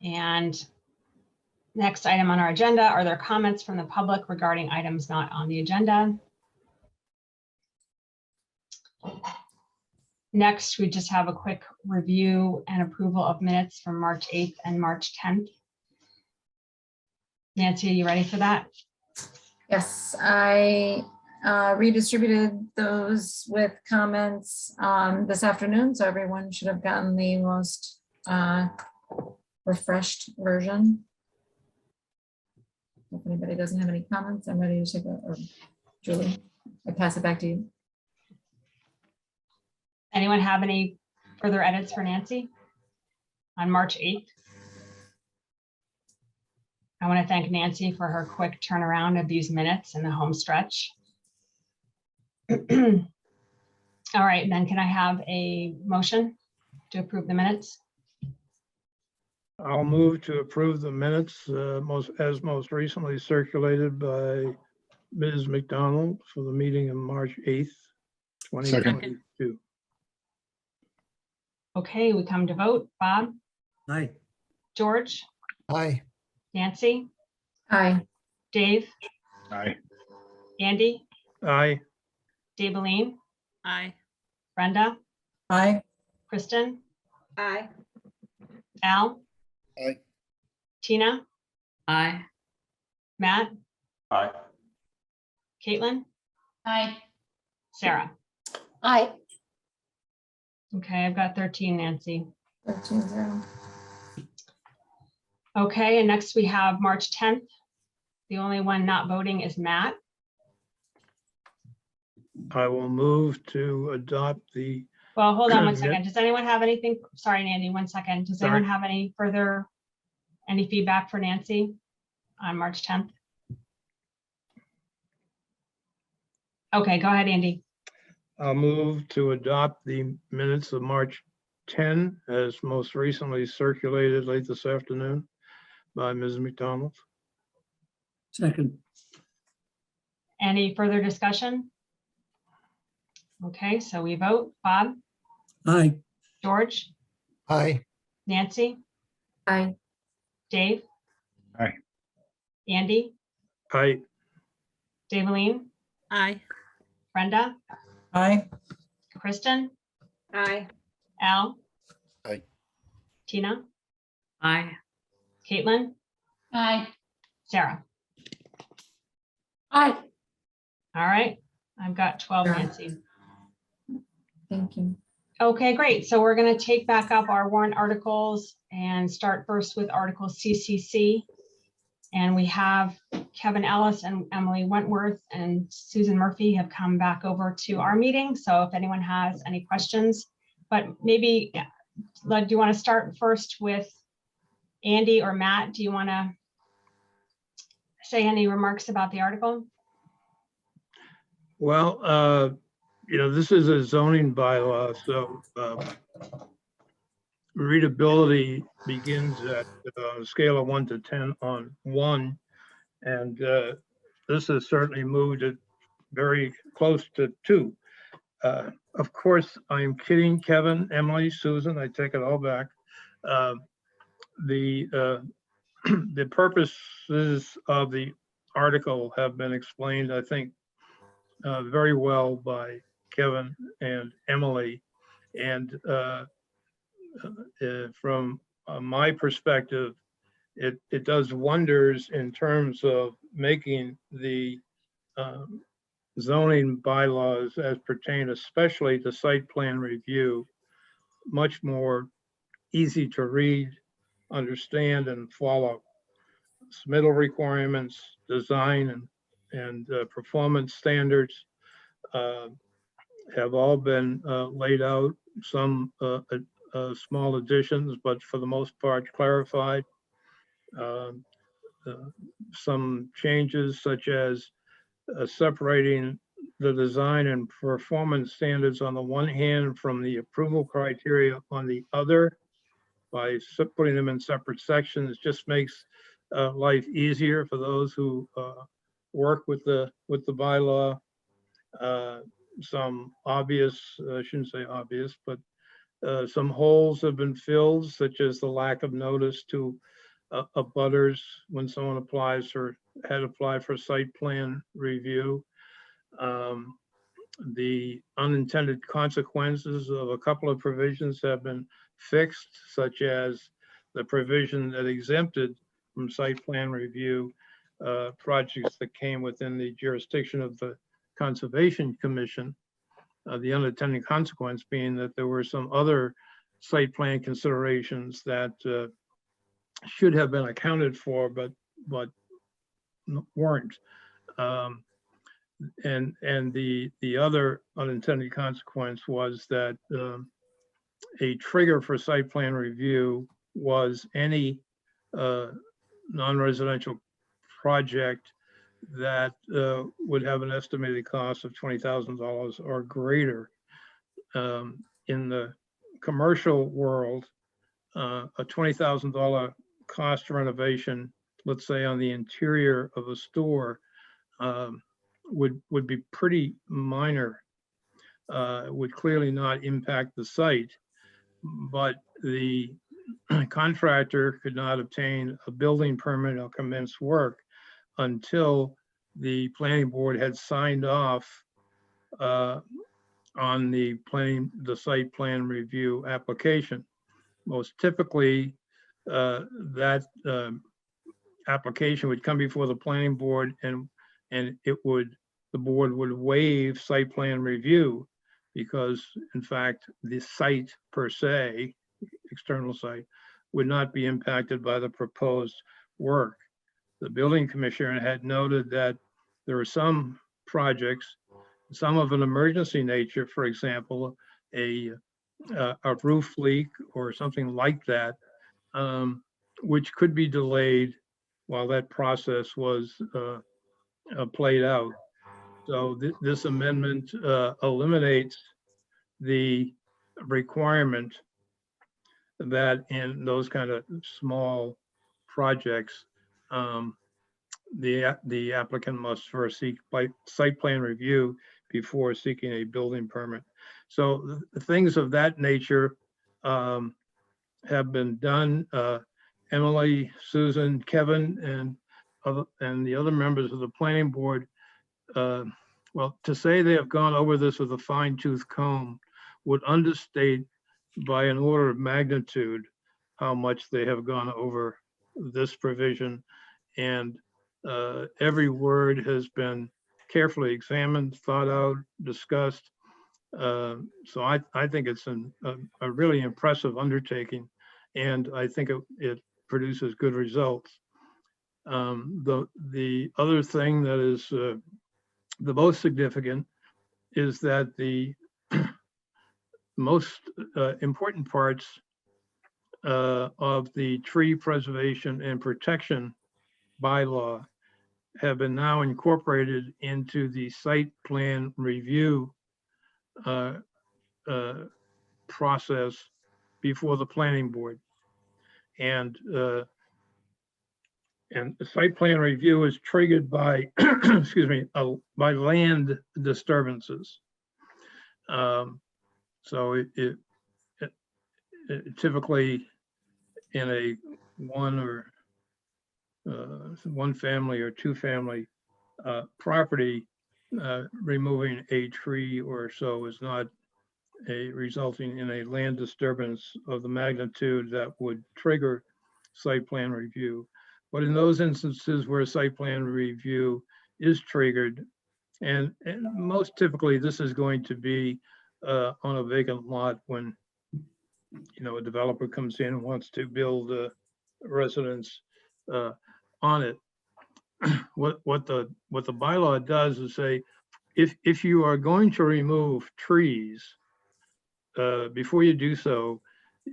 And next item on our agenda, are there comments from the public regarding items not on the agenda? Next, we just have a quick review and approval of minutes from March 8th and March 10th. Nancy, are you ready for that? Yes, I redistributed those with comments this afternoon, so everyone should have gotten the most refreshed version. If anybody doesn't have any comments, I'm ready to take it. Or Julie, I pass it back to you. Anyone have any further edits for Nancy on March 8th? I want to thank Nancy for her quick turnaround of these minutes in the home stretch. All right, then can I have a motion to approve the minutes? I'll move to approve the minutes as most recently circulated by Ms. McDonald for the meeting of March 8th, 2022. Okay, we come to vote. Bob? Aye. George? Aye. Nancy? Aye. Dave? Aye. Andy? Aye. Dabeline? Aye. Brenda? Aye. Kristen? Aye. Al? Aye. Tina? Aye. Matt? Aye. Caitlin? Aye. Sarah? Aye. Okay, I've got 13, Nancy. 13-0. Okay, and next we have March 10th. The only one not voting is Matt. I will move to adopt the, Well, hold on one Yeah. second. Does anyone have anything? Sorry, Nancy, 1 second. Does anyone have any feedback for Nancy on March 10th? Okay, go ahead, Andy. I'll move to adopt the minutes of March 10 as most recently circulated late this afternoon by Ms. McDonald. Second. Any further discussion? Okay, so we vote. Bob? Aye. George? Aye. Nancy? Aye. Dave? Aye. Andy? Aye. Daveline? Aye. Brenda? Aye. Kristen? Aye. Al? Aye. Tina? Aye. Caitlin? Aye. Sarah? Aye. All right, I've got 12, Sarah. Nancy. Thank you. Okay, great. So we're going to take back up our warrant articles and start first with Article CCC. And we have Kevin Ellis and Emily Wentworth and Susan Murphy have come back over to our meeting. So if anyone has any questions, but maybe, do you want to start first with Andy or Matt? Do you want to say any remarks about the article? Well, this is a zoning bylaw, so readability begins at a scale of 1 to 10 on 1. And this has certainly moved it very close to 2. Of course, I'm kidding, Kevin, Emily, Susan, I take it all back. The purposes of the article have been explained, I think, very well by Kevin and Emily. And from my perspective, it does wonders in terms of making the zoning bylaws as pertain especially to site plan review much more easy to read, understand, and follow. Submittal requirements, design and performance standards have all been laid out. Some small additions, but for the most part clarified. Some changes such as separating the design and performance standards on the one hand from the approval criteria on the other by putting them in separate sections just makes life easier for those who work with the bylaw. Some obvious, I shouldn't say obvious, but Some holes have been filled, such as the lack of notice to abutters when someone had applied for site plan review. The unintended consequences of a couple of provisions have been fixed, such as the provision that exempted from site plan review projects that came within the jurisdiction of the Conservation Commission. The unintended consequence being that there were some other site plan considerations that should have been accounted for, but weren't. And the other unintended consequence was that a trigger for site plan review was any non-residential project that would have an estimated cost of $20,000 or greater. In the commercial world, a $20,000 cost renovation, let's say on the interior of a store, would be pretty minor. Would clearly not impact the site, but the contractor could not obtain a building permit or commence work until the planning board had signed off on the site plan review application. Most typically, that application would come before the planning board, and the board would waive site plan review, because in fact the site per se, external site, would not be impacted by the proposed work. The building commissioner had noted that there are some projects, some of an emergency nature, for example, a roof leak or something like that, which could be delayed while that process was played out. So this amendment eliminates the requirement that in those kind of small projects, the applicant must first seek site plan review before seeking a building permit. So things of that nature have been done. Emily, Susan, Kevin, and the other members of the planning board, well, to say they have gone over this with a fine-tooth comb would understate by an order of magnitude how much they have gone over this provision. And every word has been carefully examined, thought out, discussed. So I think it's a really impressive undertaking, and I think it produces good results. The other thing that is the most significant is that the most important parts of the tree preservation and protection bylaw have been now incorporated into the site plan review process before the planning board. And the site plan review is triggered by, excuse me, by land disturbances. So it typically in a one family or two family property, removing a tree or so is not resulting in a land disturbance of the magnitude that would trigger site plan review. But in those instances where site plan review is triggered, and most typically this is going to be on a vacant lot when a developer comes in and wants to build a residence on it. What the bylaw does is say, if you are going to remove trees, before you do so,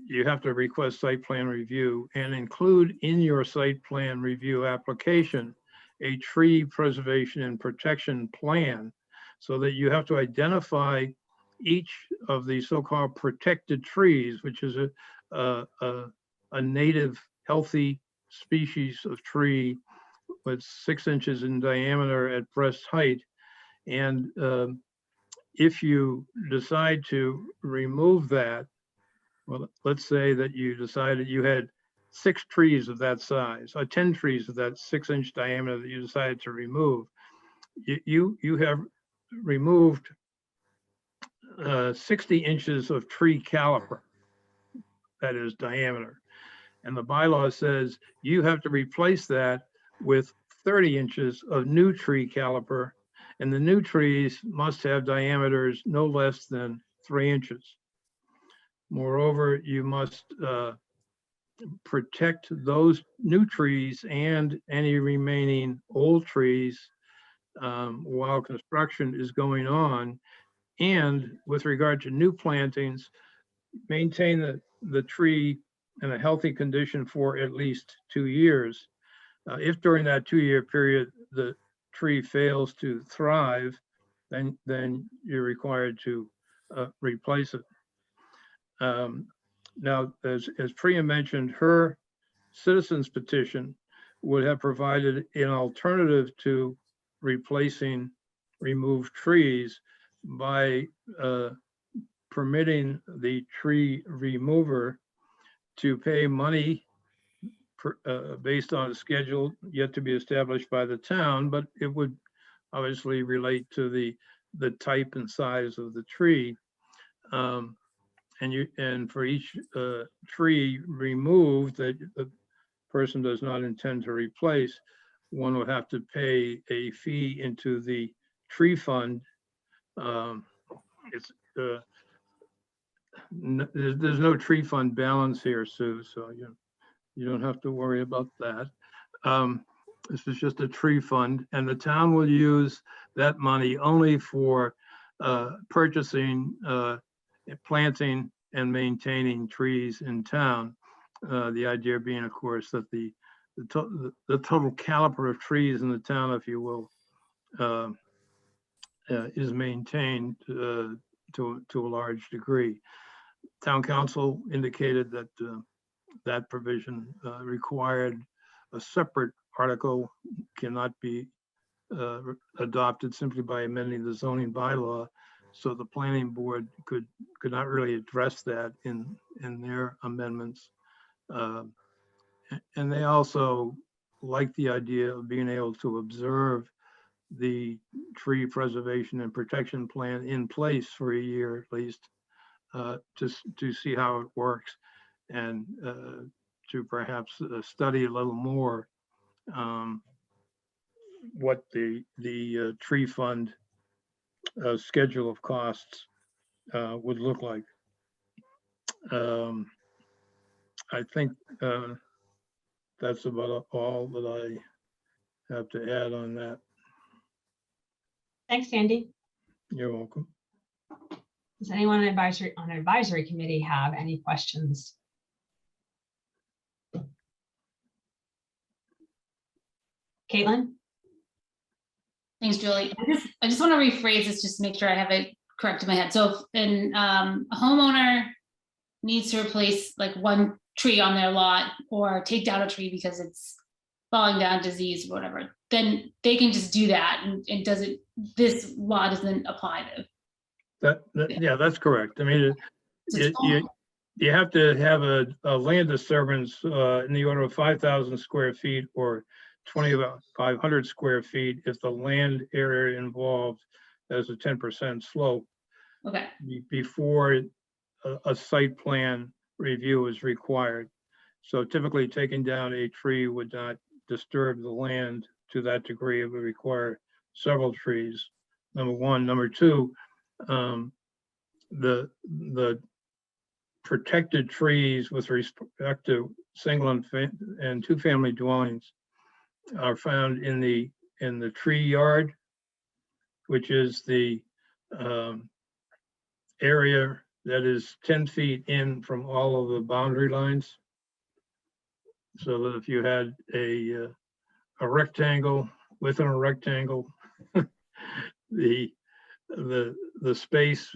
you have to request site plan review and include in your site plan review application a tree preservation and protection plan, so that you have to identify each of the so-called protected trees, which is a native healthy species of tree with 6 inches in diameter at breast height. And if you decide to remove that, Well, let's say that you decided you had 6 trees of that size, or 10 trees of that 6-inch diameter that you decided to remove. You have removed 60 inches of tree caliper, that is diameter. And the bylaw says you have to replace that with 30 inches of new tree caliper, and the new trees must have diameters no less than 3 inches. Moreover, you must protect those new trees and any remaining old trees while construction is going on. And with regard to new plantings, maintain the tree in a healthy condition for at least 2 years. If during that 2-year period, the tree fails to thrive, then you're required to replace it. Now, as Priya mentioned, her citizens petition would have provided an alternative to replacing removed trees by permitting the tree remover to pay money based on a schedule yet to be established by the town, but it would obviously relate to the type and size of the tree. And for each tree removed that the person does not intend to replace, one would have to pay a fee into the tree fund. It's there's no tree fund balance here, Sue, so you don't have to worry about that. This is just a tree fund, and the town will use that money only for purchasing, planting, and maintaining trees in town. The idea being, of course, that the total caliber of trees in the town, if you will, is maintained to a large degree. Town council indicated that that provision required a separate article, cannot be adopted simply by amending the zoning bylaw. So the planning board could not really address that in their amendments. And they also like the idea of being able to observe the tree preservation and protection plan in place for a year at least, to see how it works, and to perhaps study a little more what the tree fund schedule of costs would look like. I think that's about all that I have to add on that. Thanks, Sandy. You're welcome. Does anyone on advisory committee have any questions? Caitlin? Thanks, Julie. I just want to rephrase this just to make sure I have it correct in my head. So if a homeowner needs to replace like one tree on their lot or take down a tree because it's falling down, disease, or whatever, then they can just do that, and this law doesn't apply to Yeah, that's correct. I mean, you have to have a land disturbance in the order of 5,000 square feet or 2,500 square feet if the land area involved has a 10% slope. Okay. Before a site plan review is required. So typically taking down a tree would not disturb the land to that degree. It would require several trees, number one. Number two, the protected trees with respect to single and two-family dwellings are found in the tree yard, which is the area that is 10 feet in from all of the boundary lines. So that if you had a rectangle within a rectangle, the space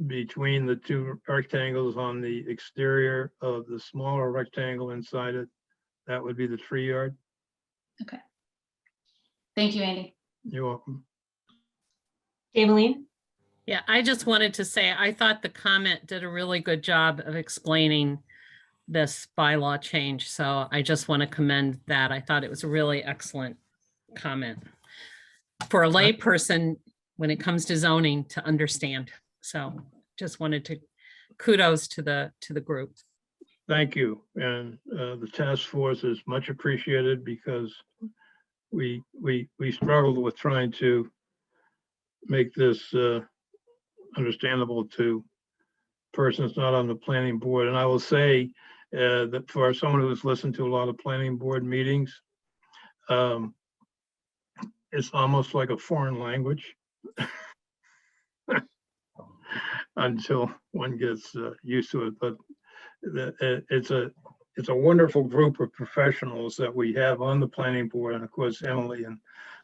between the two rectangles on the exterior of the smaller rectangle inside it, that would be the tree yard. Okay. Thank you, Andy. You're welcome. Eveline? Yeah, I just wanted to say, I thought the comment did a really good job of explaining this bylaw change. So I just want to commend that. I thought it was a really excellent comment for a layperson when it comes to zoning to understand. So just wanted to kudos to the group. Thank you. And the task force is much appreciated because we struggled with trying to make this understandable to persons not on the planning board. And I will say that for someone who's listened to a lot of planning board meetings, it's almost like a foreign language until one gets used to it. But it's a wonderful group of professionals that we have on the planning board. And of course, Emily and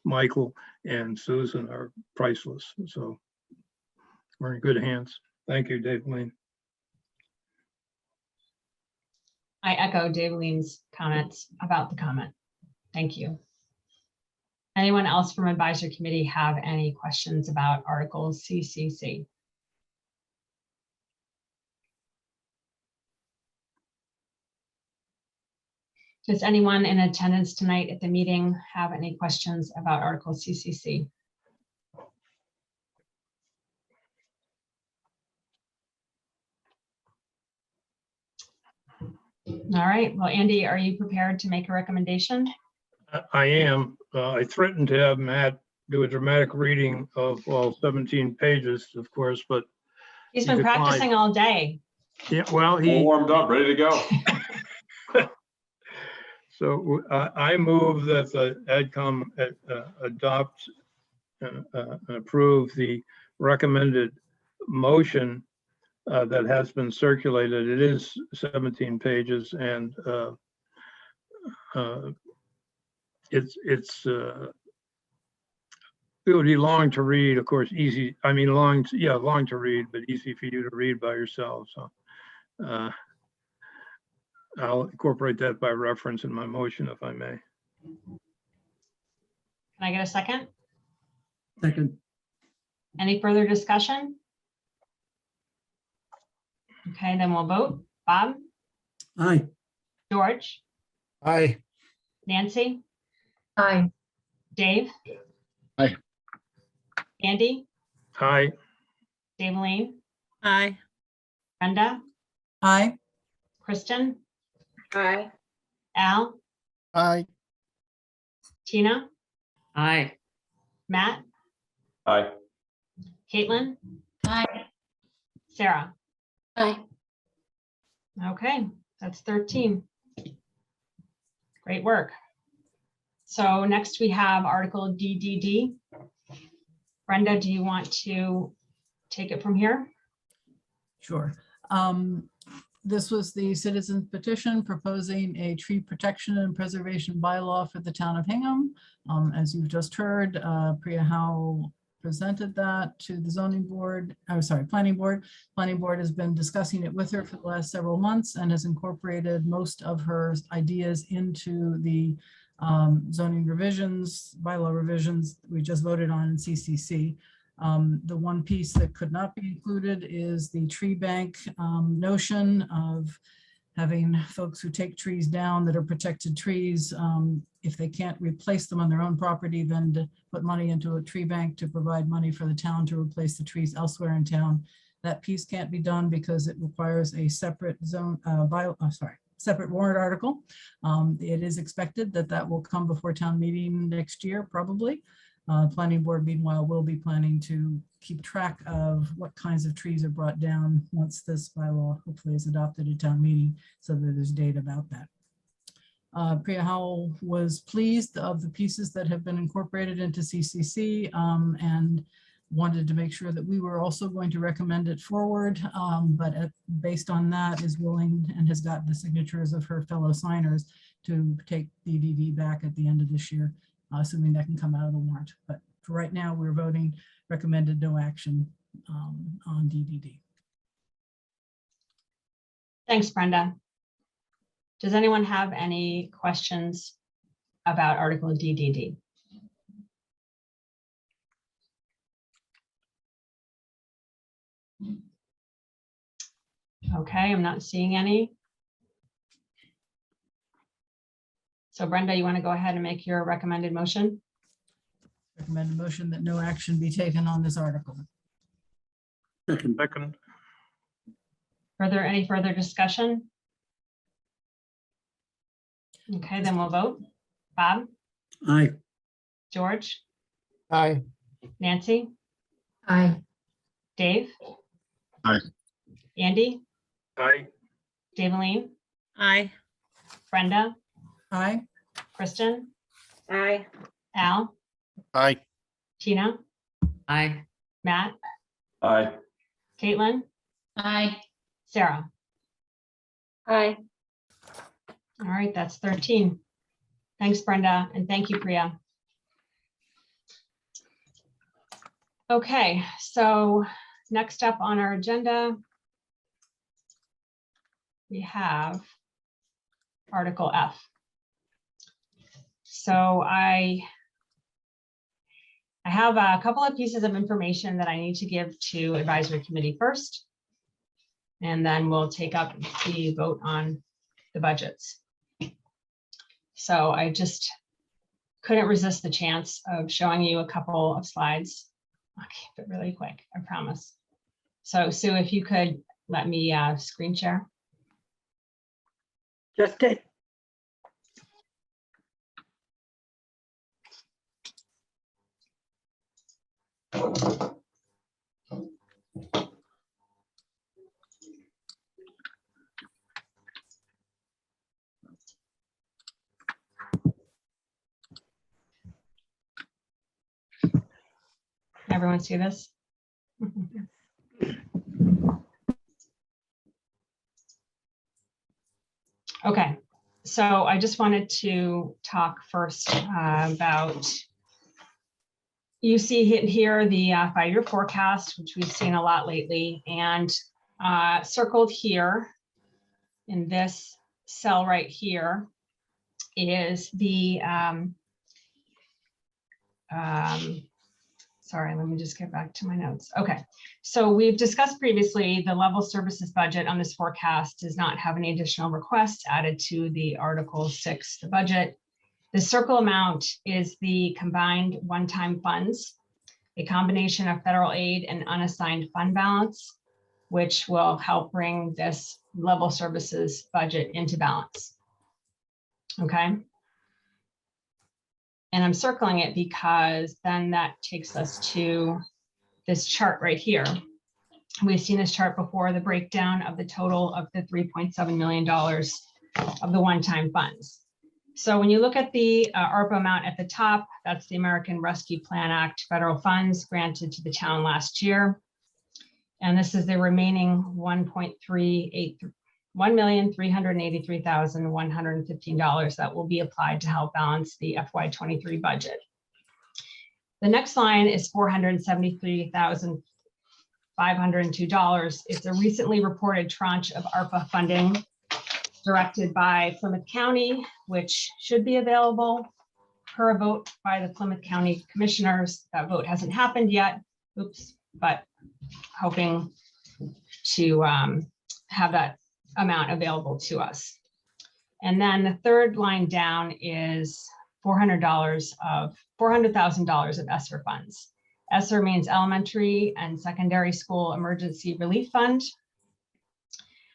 Michael and Susan are priceless. So we're in good hands. Thank you, Dave Lane. I echo Dave Lean's comments about the comment. Thank you. Anyone else from advisory committee have any questions about articles CCC? Does anyone in attendance tonight at the meeting have any questions about article CCC? All right, well, Andy, are you prepared to make a recommendation? I am. I threatened to have Matt do a dramatic reading of all 17 pages, of course, but He's He been declined. practicing all day. yeah, well, All he, warmed up, ready to go. so I move that the AdCom adopt and approve the recommended motion that has been circulated. It is 17 pages and it would be long to read, of course, easy. I mean, long to read, but easy for you to read by yourself. So I'll incorporate that by reference in my motion, if I may. Can I get a second? Second. Any further discussion? Okay, then we'll vote. Bob, Aye. George, Aye. Nancy, Aye. Dave? Aye. Andy, Aye. Dave Lane, Aye. Brenda, Aye. Kristen, Aye. Al, Aye. Tina, Aye. Matt, Aye. Caitlin, Aye. Sarah. Aye. Okay, that's 13. Great work. So next we have Article DDD. Brenda, do you want to take it from here? Sure. This was the citizens petition proposing a tree protection and preservation bylaw for the town of Hingham. As you've just heard, Priya Howell presented that to the zoning board, planning board. Planning board has been discussing it with her for the last several months and has incorporated most of her ideas into the zoning revisions, bylaw revisions we just voted on in CCC. The one piece that could not be included is the tree bank notion of having folks who take trees down that are protected trees, if they can't replace them on their own property, then to put money into a tree bank to provide money for the town to replace the trees elsewhere in town. That piece can't be done because it requires a separate separate warrant article. It is expected that that will come before town meeting next year, probably. Planning board, meanwhile, will be planning to keep track of what kinds of trees are brought down once this bylaw hopefully is adopted at town meeting, so that there's data about that. Priya Howell was pleased of the pieces that have been incorporated into CCC and wanted to make sure that we were also going to recommend it forward, but based on that is willing and has got the signatures of her fellow signers to take DDD back at the end of this year, assuming that can come out of the warrant. But for right now, we're voting recommended no action on DDD. Thanks, Brenda. Does anyone have any questions about Article DDD? Okay, I'm not seeing any. So Brenda, you want to go ahead and make your recommended motion? Recommend a motion that no action be taken on this article. Second, Any further discussion? Okay, then we'll vote. Bob, Aye. George, Aye. Nancy, Aye. Dave? Aye. Andy, aye. Daveline, Aye. Brenda, Aye. Kristen, Aye. Al, Aye. Tina, Aye. Matt, Aye. Caitlin, Aye. Sarah. Aye. All right, that's 13. Thanks, Brenda, and thank you, Priya. Okay, so next up on our agenda, we have Article F. So I have a couple of pieces of information that I need to give to Advisory Committee first, and then we'll take up the vote on the budgets. So I just couldn't resist the chance of showing you a couple of slides. I'll keep it really quick, I promise. So Sue, if you could let me screen share. Just did. Everyone see this? Okay, so I just wanted to talk first about, you see here the 5-year forecast, which we've seen a lot lately, and circled here in this cell right here is the, sorry, let me just get back to my notes. Okay, so we've discussed previously the level services budget on this forecast does not have any additional requests added to the Article 6, the budget. The circle amount is the combined one-time funds, a combination of federal aid and unassigned fund balance, which will help bring this level services budget into balance. Okay. And I'm circling it because then that takes us to this chart right here. We've seen this chart before, the breakdown of the total of the $3.7 million of the one-time funds. So when you look at the ARPA amount at the top, that's the American Rescue Plan Act federal funds granted to the town last year. And this is the remaining $1,383,115 that will be applied to help balance the FY23 budget. The next line is $473,502. It's a recently reported tranche of ARPA funding directed by Plymouth County, which should be available per a vote by the Plymouth County Commissioners. That vote hasn't happened yet. Oops, but hoping to have that amount available to us. And then the third line down is $400,000 of ESSER funds. ESSER means Elementary and Secondary School Emergency Relief Fund.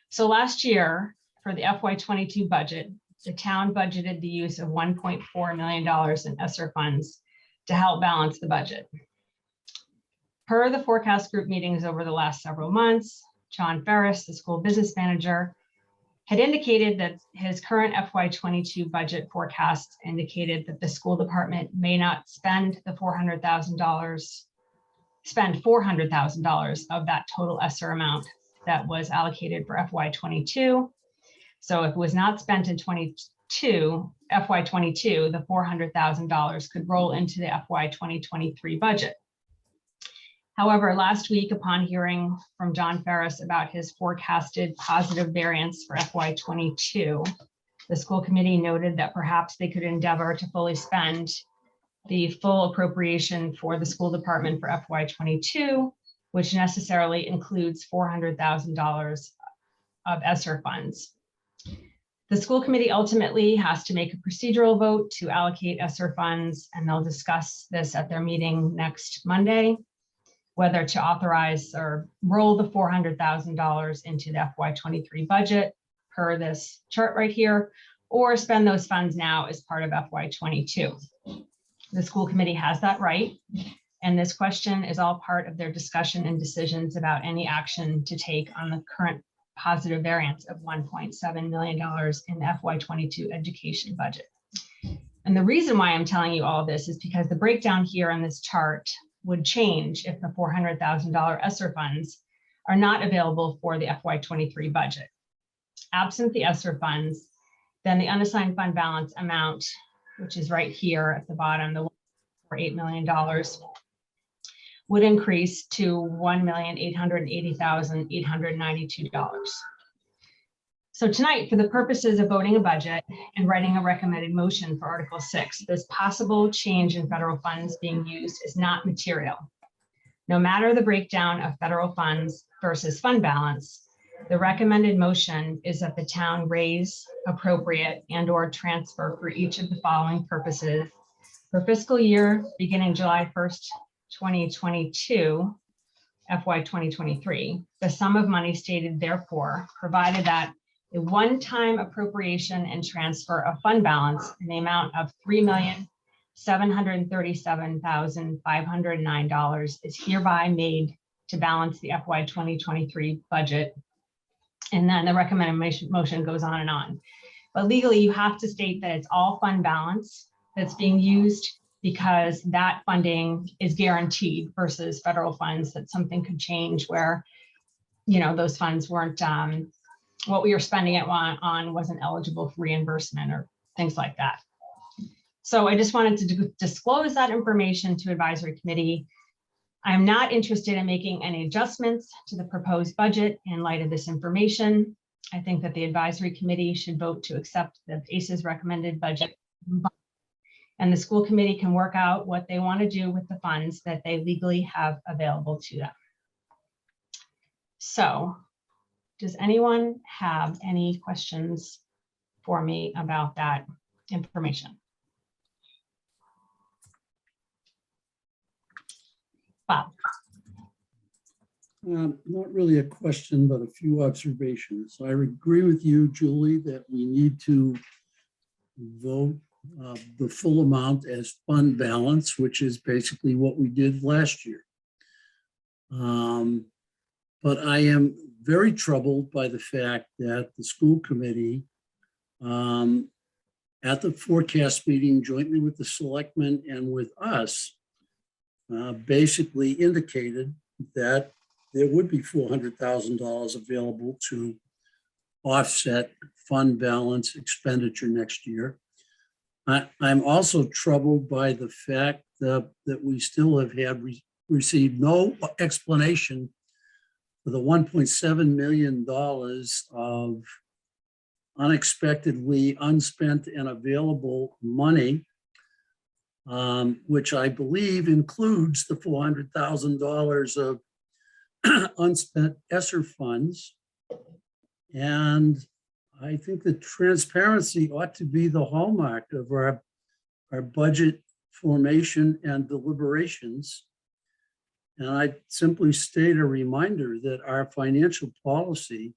So last year for the FY22 budget, the town budgeted the use of $1.4 million in ESSER funds to help balance the budget. Per the forecast group meetings over the last several months, John Ferris, the school business manager, had indicated that his current FY22 budget forecast indicated that the school department may not spend the $400,000 of that total ESSER amount that was allocated for FY22. So if it was not spent in FY22, the $400,000 could roll into the FY 2023 budget. However, last week, upon hearing from John Ferris about his forecasted positive variance for FY22, the school committee noted that perhaps they could endeavor to fully spend the full appropriation for the school department for FY22 which necessarily includes $400,000 of ESSER funds. The school committee ultimately has to make a procedural vote to allocate ESSER funds, and they'll discuss this at their meeting next Monday, whether to authorize or roll the $400,000 into the FY23 budget per this chart right here, or spend those funds now as part of FY22. The school committee has that right, and this question is all part of their discussion and decisions about any action to take on the current positive variance of $1.7 million in the FY22 education budget. And the reason why I'm telling you all this is because the breakdown here on this chart would change if the $400,000 ESSER funds are not available for the FY23 budget. Absent the ESSER funds, then the unassigned fund balance amount, which is right here at the bottom, the $8 million, would increase to $1,880,892. So tonight, for the purposes of voting a budget and writing a recommended motion for Article 6, this possible change in federal funds being used is not material. No matter the breakdown of federal funds versus fund balance, the recommended motion is that the town raise, appropriate, and/or transfer for each of the following purposes for fiscal year beginning July 1st, 2022, FY 2023, the sum of money stated therefore, provided that a one-time appropriation and transfer of fund balance in the amount of $3,737,509 is hereby made to balance the FY 2023 budget. And then the recommended motion goes on and on. But legally, you have to state that it's all fund balance that's being used, because that funding is guaranteed versus federal funds that something could change where, you know, those funds weren't, what we were spending it on wasn't eligible for reimbursement or things like that. So I just wanted to disclose that information to advisory committee. I'm not interested in making any adjustments to the proposed budget in light of this information. I think that the advisory committee should vote to accept the ACE's recommended budget, and the school committee can work out what they want to do with the funds that they legally have available to them. So, does anyone have any questions for me about that information? Bob? Not really a question, but a few observations. I agree with you, Julie, that we need to vote the full amount as fund balance, which is basically what we did last year. But I am very troubled by the fact that the school committee at the forecast meeting jointly with the selectmen and with us basically indicated that there would be $400,000 available to offset fund balance expenditure next year. I'm also troubled by the fact that we still have received no explanation for the $1.7 million of unexpectedly unspent and available money, which I believe includes the $400,000 of unspent ESSER funds. And I think that transparency ought to be the hallmark of our budget formation and deliberations. And I simply state a reminder that our financial policy,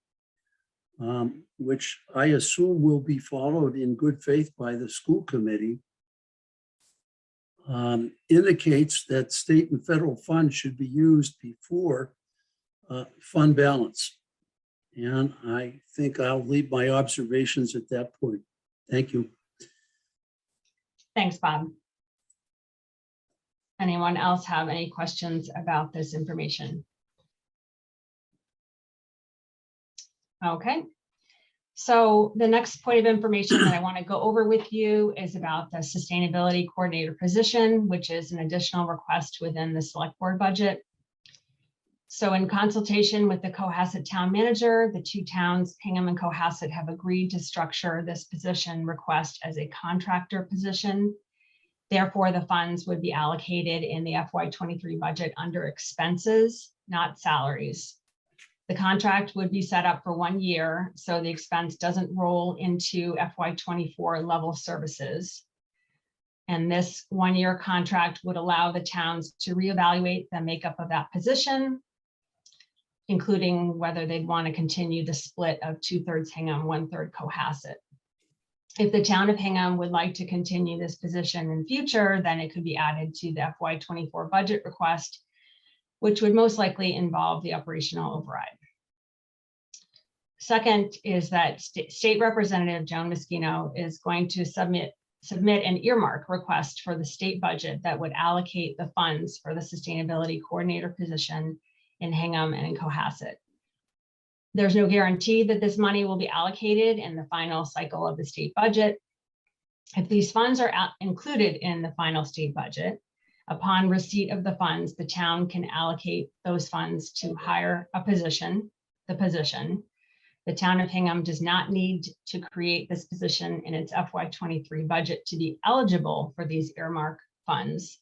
which I assume will be followed in good faith by the school committee, indicates that state and federal funds should be used before fund balance. And I think I'll leave my observations at that point. Thank you. Thanks, Bob. Anyone else have any questions about this information? Okay. So the next point of information that I want to go over with you is about the sustainability coordinator position, which is an additional request within the select board budget. So in consultation with the Cohasset town manager, the two towns, Hingham and Cohasset, have agreed to structure this position request as a contractor position. Therefore, the funds would be allocated in the FY23 budget under expenses not salaries. The contract would be set up for 1 year, so the expense doesn't roll into FY24 level services. And this 1-year contract would allow the towns to reevaluate the makeup of that position, including whether they'd want to continue the split of 2/3 Hingham, 1/3 Cohasset. If the town of Hingham would like to continue this position in future, then it could be added to the FY24 budget request, which would most likely involve the operational override. Second is that State Representative Joan Moschino is going to submit an earmark request for the state budget that would allocate the funds for the sustainability coordinator position in Hingham and in Cohasset. There's no guarantee that this money will be allocated in the final cycle of the state budget. If these funds are included in the final state budget, upon receipt of the funds, the town can allocate those funds to hire the position. The town of Hingham does not need to create this position in its FY23 budget to be eligible for these earmark funds.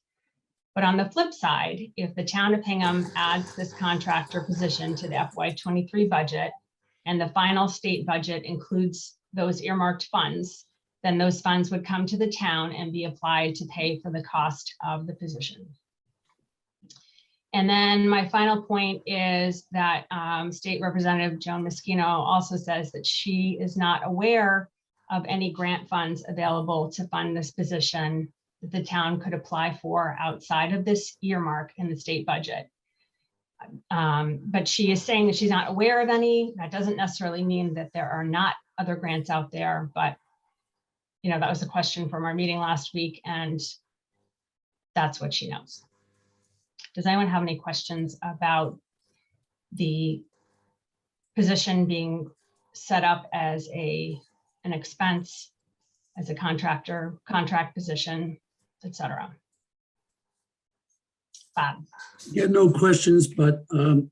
But on the flip side, if the town of Hingham adds this contractor position to the FY23 budget and the final state budget includes those earmarked funds, then those funds would come to the town and be applied to pay for the cost of the position. And then my final point is that State Representative Joan Moschino also says that she is not aware of any grant funds available to fund this position that the town could apply for outside of this earmark in the state budget. But she is saying that she's not aware of any. That doesn't necessarily mean that there are not other grants out there, but that was a question from our meeting last week, and that's what she knows. Does anyone have any questions about the position being set up as an expense, as a contract position, etc.? Bob. Yeah, no questions, but an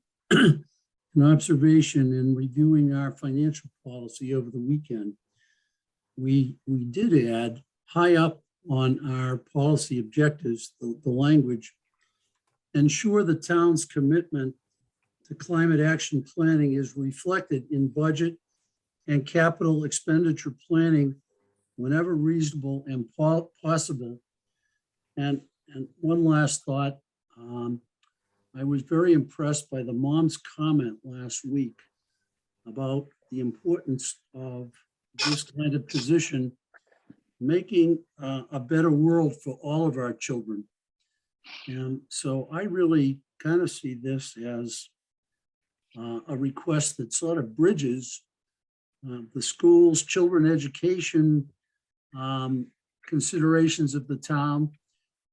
observation in reviewing our financial policy over the weekend. We did add high up on our policy objectives, the language, ensure the town's commitment to climate action planning is reflected in budget and capital expenditure planning whenever reasonable and possible. And one last thought, I was very impressed by the mom's comment last week about the importance of this kind of position, making a better world for all of our children. And so I really kind of see this as a request that sort of bridges the schools, children education considerations of the town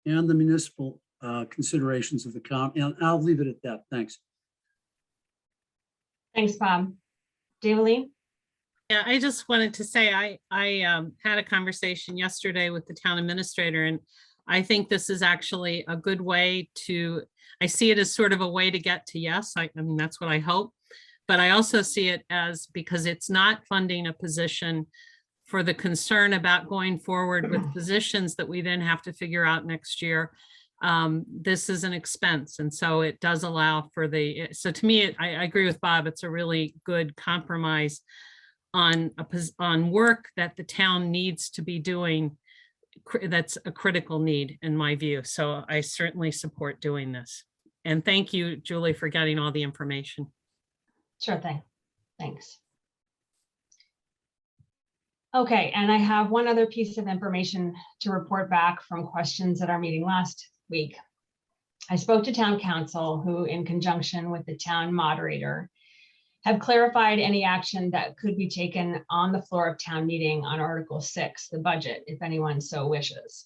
and the municipal considerations of the county. And I'll leave it at that. Thanks. Thanks, Bob. Daily? Yeah, I just wanted to say I had a conversation yesterday with the town administrator, and I think this is actually a good way to, I see it as sort of a way to get to yes. I mean, that's what I hope. But I also see it as, because it's not funding a position for the concern about going forward with positions that we then have to figure out next year. This is an expense. And so it does allow for so to me, I agree with Bob, it's a really good compromise on work that the town needs to be doing. That's a critical need in my view. So I certainly support doing this. And thank you, Julie, for getting all the information. Sure thing. Thanks. Okay, and I have one other piece of information to report back from questions at our meeting last week. I spoke to town council, who in conjunction with the town moderator have clarified any action that could be taken on the floor of town meeting on Article 6, the budget, if anyone so wishes.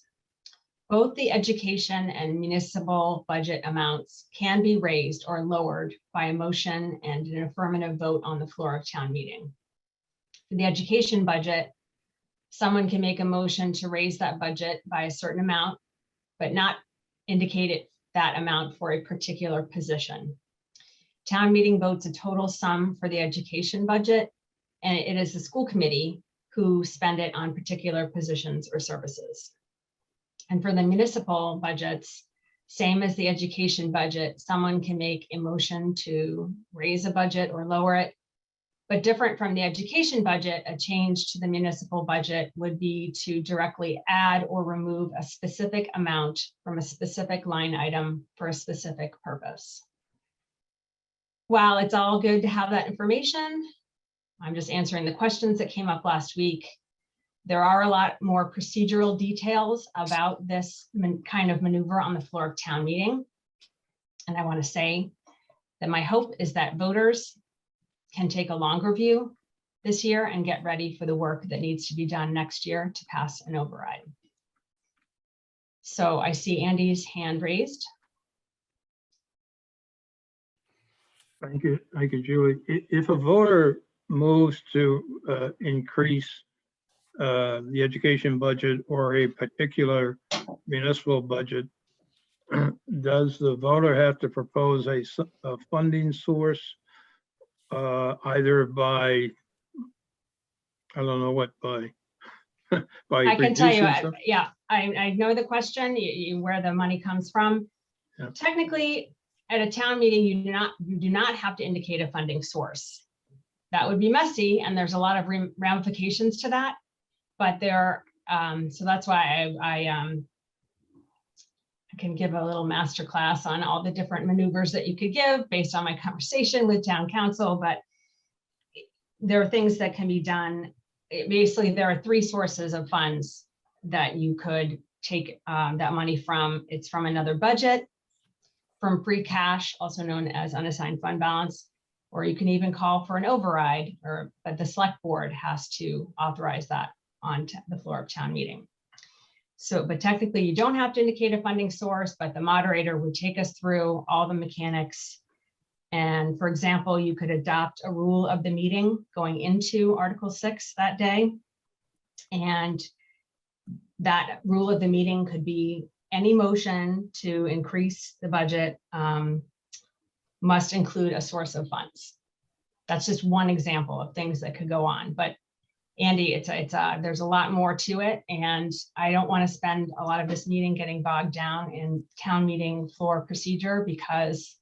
Both the education and municipal budget amounts can be raised or lowered by a motion and an affirmative vote on the floor of town meeting. For the education budget, someone can make a motion to raise that budget by a certain amount, but not indicate that amount for a particular position. Town meeting votes a total sum for the education budget, and it is the school committee who spend it on particular positions or services. And for the municipal budgets, Same as the education budget. Someone can make a motion to raise a budget or lower it. But different from the education budget, a change to the municipal budget would be to directly add or remove a specific amount from a specific line item for a specific purpose. While it's all good to have that information, I'm just answering the questions that came up last week. There are a lot more procedural details about this kind of maneuver on the floor of town meeting. And I want to say that my hope is that voters can take a longer view this year and get ready for the work that needs to be done next year to pass an override. So I see Andy's hand raised. Thank you, Julie. If a voter moves to increase the education budget or a particular municipal budget, does the voter have to propose a funding source, either by, I don't know what, by I can tell you, reducing some- yeah, I know the question, where the money comes from. Yeah. Technically, at a town meeting, you do not have to indicate a funding source. That would be messy, and there's a lot of ramifications to that. But so that's why I can give a little master class on all the different maneuvers that you could give based on my conversation with town council. But there are things that can be done. Basically, there are 3 sources of funds that you could take that money from. It's from another budget, from free cash, also known as unassigned fund balance, or you can even call for an override, but the select board has to authorize that on the floor of town meeting. So, but technically you don't have to indicate a funding source, but the moderator would take us through all the mechanics. And for example, you could adopt a rule of the meeting going into Article 6 that day. And that rule of the meeting could be any motion to increase the budget must include a source of funds. That's just one example of things that could go on. But Andy, there's a lot more to it, and I don't want to spend a lot of this meeting getting bogged down in town meeting floor procedure, because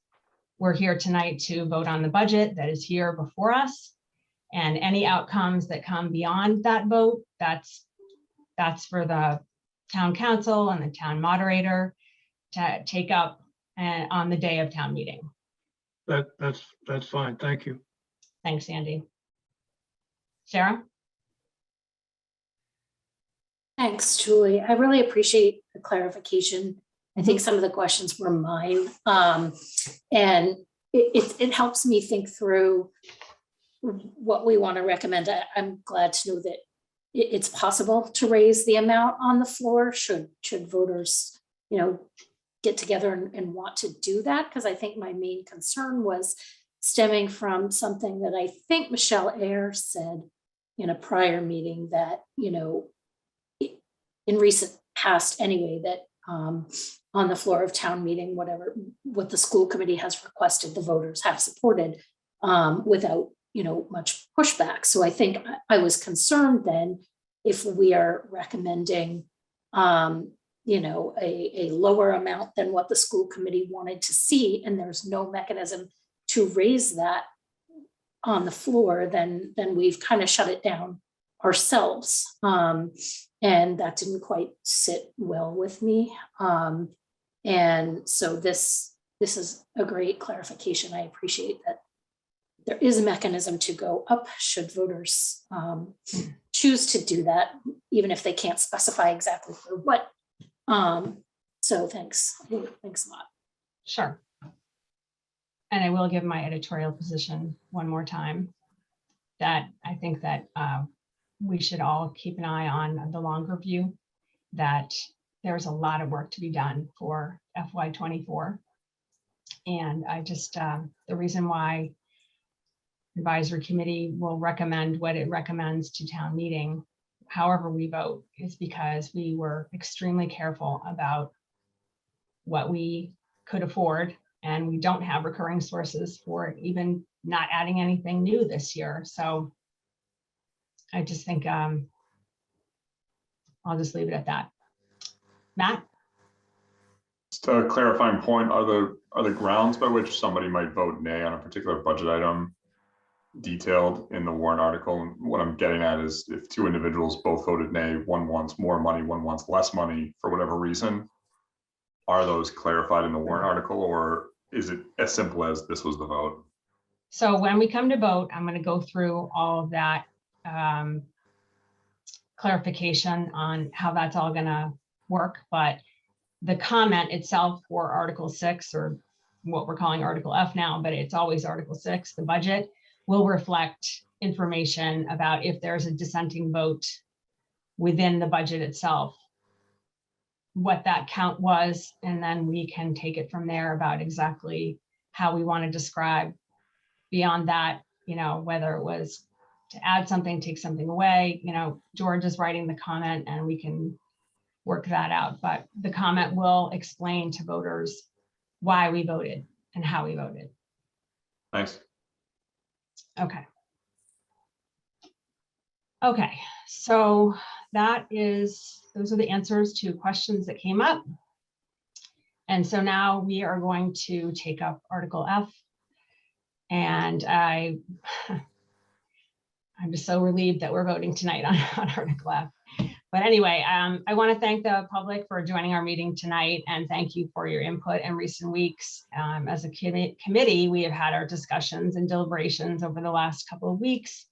we're here tonight to vote on the budget that is here before us, and any outcomes that come beyond that vote, that's for the town council and the town moderator to take up on the day of town meeting. That's fine. Thank you. Thanks, Andy. Sarah? Thanks, Julie. I really appreciate the clarification. I think some of the questions were mine. And it helps me think through what we want to recommend. I'm glad to know that it's possible to raise the amount on the floor should voters, get together and want to do that. Because I think my main concern was stemming from something that I think Michelle Ayers said in a prior meeting that, in recent past anyway, that on the floor of town meeting, what the school committee has requested, the voters have supported without, much pushback. So I think I was concerned then if we are recommending, a lower amount than what the school committee wanted to see, and there's no mechanism to raise that on the floor, then we've kind of shut it down ourselves. And that didn't quite sit well with me. And so this is a great clarification. I appreciate that there is a mechanism to go up should voters choose to do that, even if they can't specify exactly for what. So thanks a lot. Sure. And I will give my editorial position one more time, that I think that we should all keep an eye on the longer view, that there's a lot of work to be done for FY24. And I just, the reason why advisory committee will recommend what it recommends to town meeting, however we vote, is because we were extremely careful about what we could afford, and we don't have recurring sources for even not adding anything new this year. So I just think I'll just leave it at that. Matt? Just a clarifying point, are the grounds by which somebody might vote nay on a particular budget item detailed in the warrant article? And what I'm getting at is if two individuals both voted nay, one wants more money, one wants less money for whatever reason, are those clarified in the warrant article, or is it as simple as this was the vote? So when we come to vote, I'm going to go through all of that clarification on how that's all going to work. But the comment itself for Article 6, or what we're calling Article F now, but it's always Article 6, the budget, will reflect information about if there's a dissenting vote within the budget itself, what that count was, and then we can take it from there about exactly how we want to describe beyond that, whether it was to add something, take something away. George is writing the comment and we can work that out, but the comment will explain to voters why we voted and how we voted. Thanks. Okay. Okay, so those are the answers to questions that came up. And so now we are going to take up Article F. And I'm just so relieved that we're voting tonight on Article F. But anyway, I want to thank the public for joining our meeting tonight, and thank you for your input in recent weeks. As a committee, we have had our discussions and deliberations over the last couple of weeks,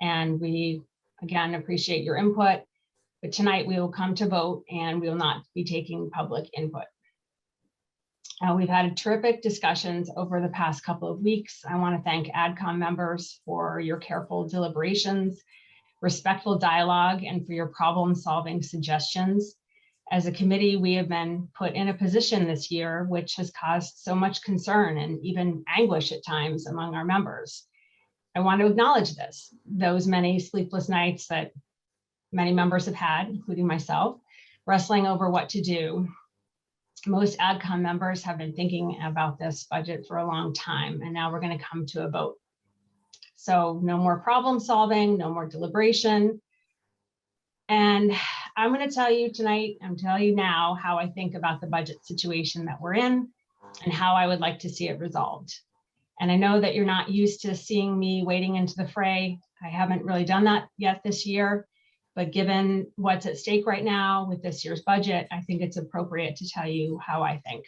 and we, again, appreciate your input. But tonight we will come to vote, and we will not be taking public input. We've had terrific discussions over the past couple of weeks. I want to thank AdCom members for your careful deliberations, respectful dialogue, and for your problem-solving suggestions. As a committee, we have been put in a position this year which has caused so much concern and even anguish at times among our members. I want to acknowledge this, those many sleepless nights that many members have had, including myself, wrestling over what to do. Most AdCom members have been thinking about this budget for a long time, and now we're going to come to a vote. So no more problem solving, no more deliberation. And I'm going to tell you tonight, I'm telling you now how I think about the budget situation that we're in and how I would like to see it resolved. And I know that you're not used to seeing me wading into the fray. I haven't really done that yet this year, but given what's at stake right now with this year's budget, I think it's appropriate to tell you how I think.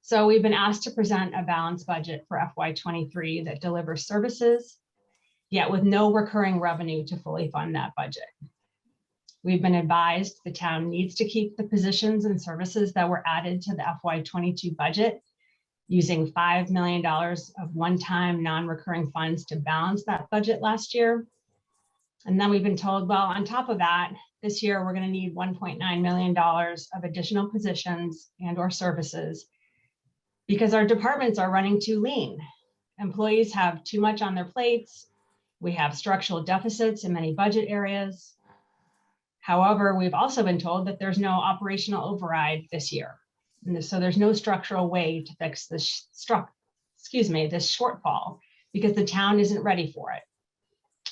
So we've been asked to present a balanced budget for FY23 that delivers services, yet with no recurring revenue to fully fund that budget. We've been advised the town needs to keep the positions and services that were added to the FY22 budget, using $5 million of one-time non-recurring funds to balance that budget last year. And then we've been told, well, on top of that, this year we're going to need $1.9 million of additional positions and or services because our departments are running too lean. Employees have too much on their plates. We have structural deficits in many budget areas. However, we've also been told that there's no operational override this year. And so there's no structural way to fix this shortfall because the town isn't ready for it.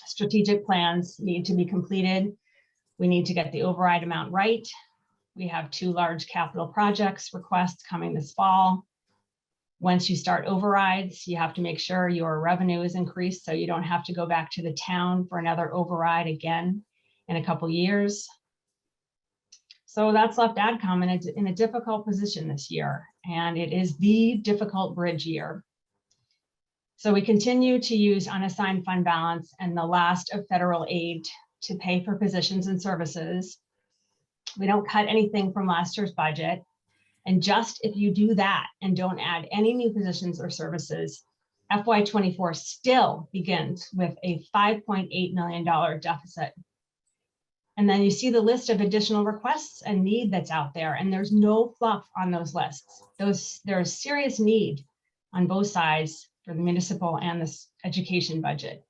Strategic plans need to be completed. We need to get the override amount right. We have 2 large capital projects requests coming this fall. Once you start overrides, you have to make sure your revenue is increased so you don't have to go back to the town for another override again in a couple years. So that's left AdCom in a difficult position this year, and it is the difficult bridge year. So we continue to use unassigned fund balance and the last of federal aid to pay for positions and services. We don't cut anything from last year's budget. And just if you do that and don't add any new positions or services, FY24 still begins with a $5.8 million deficit. And then you see the list of additional requests and need that's out there, and there's no fluff on those lists. There's serious need on both sides for the municipal and this education budget.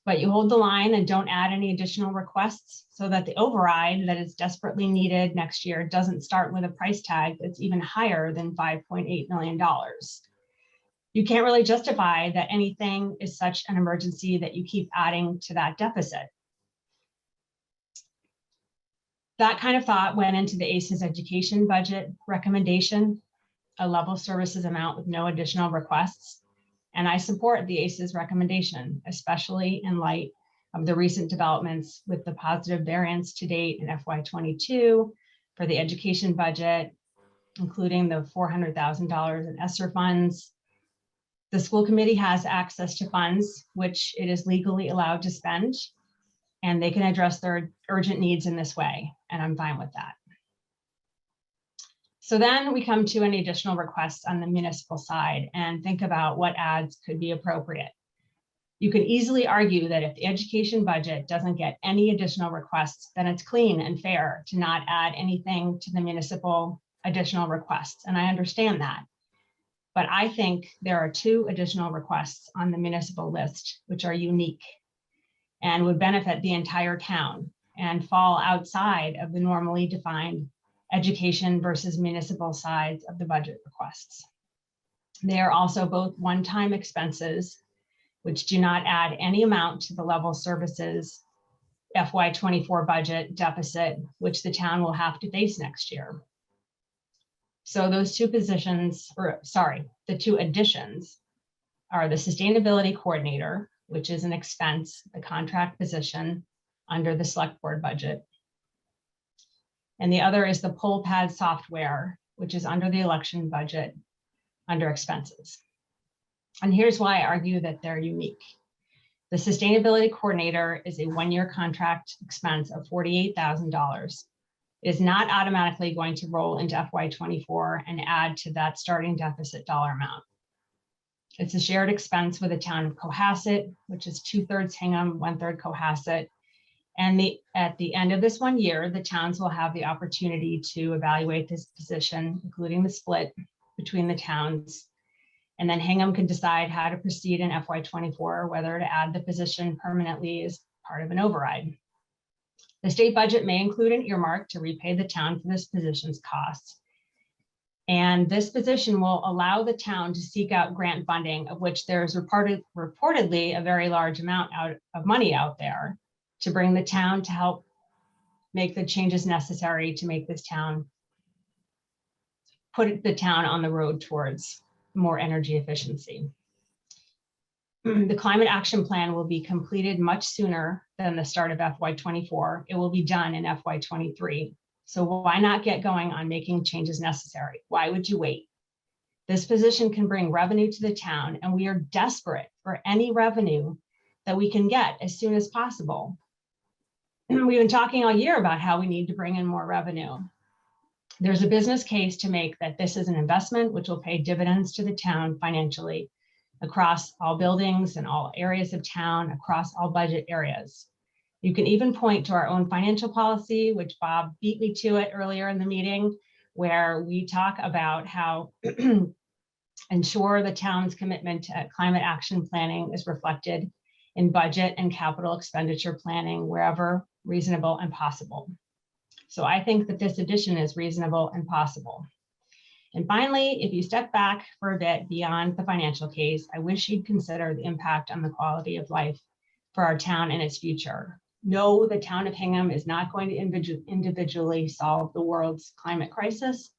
But you hold the line and don't add any additional requests so that the override that is desperately needed next year doesn't start with a price tag that's even higher than $5.8 million. You can't really justify that anything is such an emergency that you keep adding to that deficit. That kind of thought went into the ACES education budget recommendation, a level services amount with no additional requests. And I support the ACES recommendation, especially in light of the recent developments with the positive variance to date in FY22 for the education budget, including the $400,000 in ESSER funds. The school committee has access to funds, which it is legally allowed to spend, and they can address their urgent needs in this way, and I'm fine with that. So then we come to any additional requests on the municipal side and think about what adds could be appropriate. You could easily argue that if the education budget doesn't get any additional requests, then it's clean and fair to not add anything to the municipal additional requests, and I understand that. But I think there are 2 additional requests on the municipal list, which are unique and would benefit the entire town and fall outside of the normally defined education versus municipal sides of the budget requests. They are also both one-time expenses, which do not add any amount to the level services FY24 budget deficit, which the town will have to face next year. So those 2 positions, the 2 additions are the sustainability coordinator, which is an expense, the contract position under the select board budget. And the other is the poll pad software, which is under the election budget under expenses. And here's why I argue that they're unique. The sustainability coordinator is a 1-year contract expense of $48,000. It is not automatically going to roll into FY24 and add to that starting deficit dollar amount. It's a shared expense with the town of Cohasset, which is 2/3 Hingham, 1/3 Cohasset. And at the end of this 1 year, the towns will have the opportunity to evaluate this position, including the split between the towns. And then Hingham can decide how to proceed in FY24, whether to add the position permanently as part of an override. The state budget may include an earmark to repay the town for this position's costs. And this position will allow the town to seek out grant funding, of which there is reportedly a very large amount of money out there, to bring the town to help make the changes necessary to make this town, put the town on the road towards more energy efficiency. The climate action plan will be completed much sooner than the start of FY24. It will be done in FY23. So why not get going on making changes necessary? Why would you wait? This position can bring revenue to the town, and we are desperate for any revenue that we can get as soon as possible. We've been talking all year about how we need to bring in more revenue. There's a business case to make that this is an investment which will pay dividends to the town financially across all buildings and all areas of town, across all budget areas. You can even point to our own financial policy, which Bob beat me to it earlier in the meeting, where we talk about how ensure the town's commitment to climate action planning is reflected in budget and capital expenditure planning wherever reasonable and possible. So I think that this addition is reasonable and possible. And finally, if you step back for a bit beyond the financial case, I wish you'd consider the impact on the quality of life for our town and its future. No, the town of Hingham is not going to individually solve the world's climate crisis,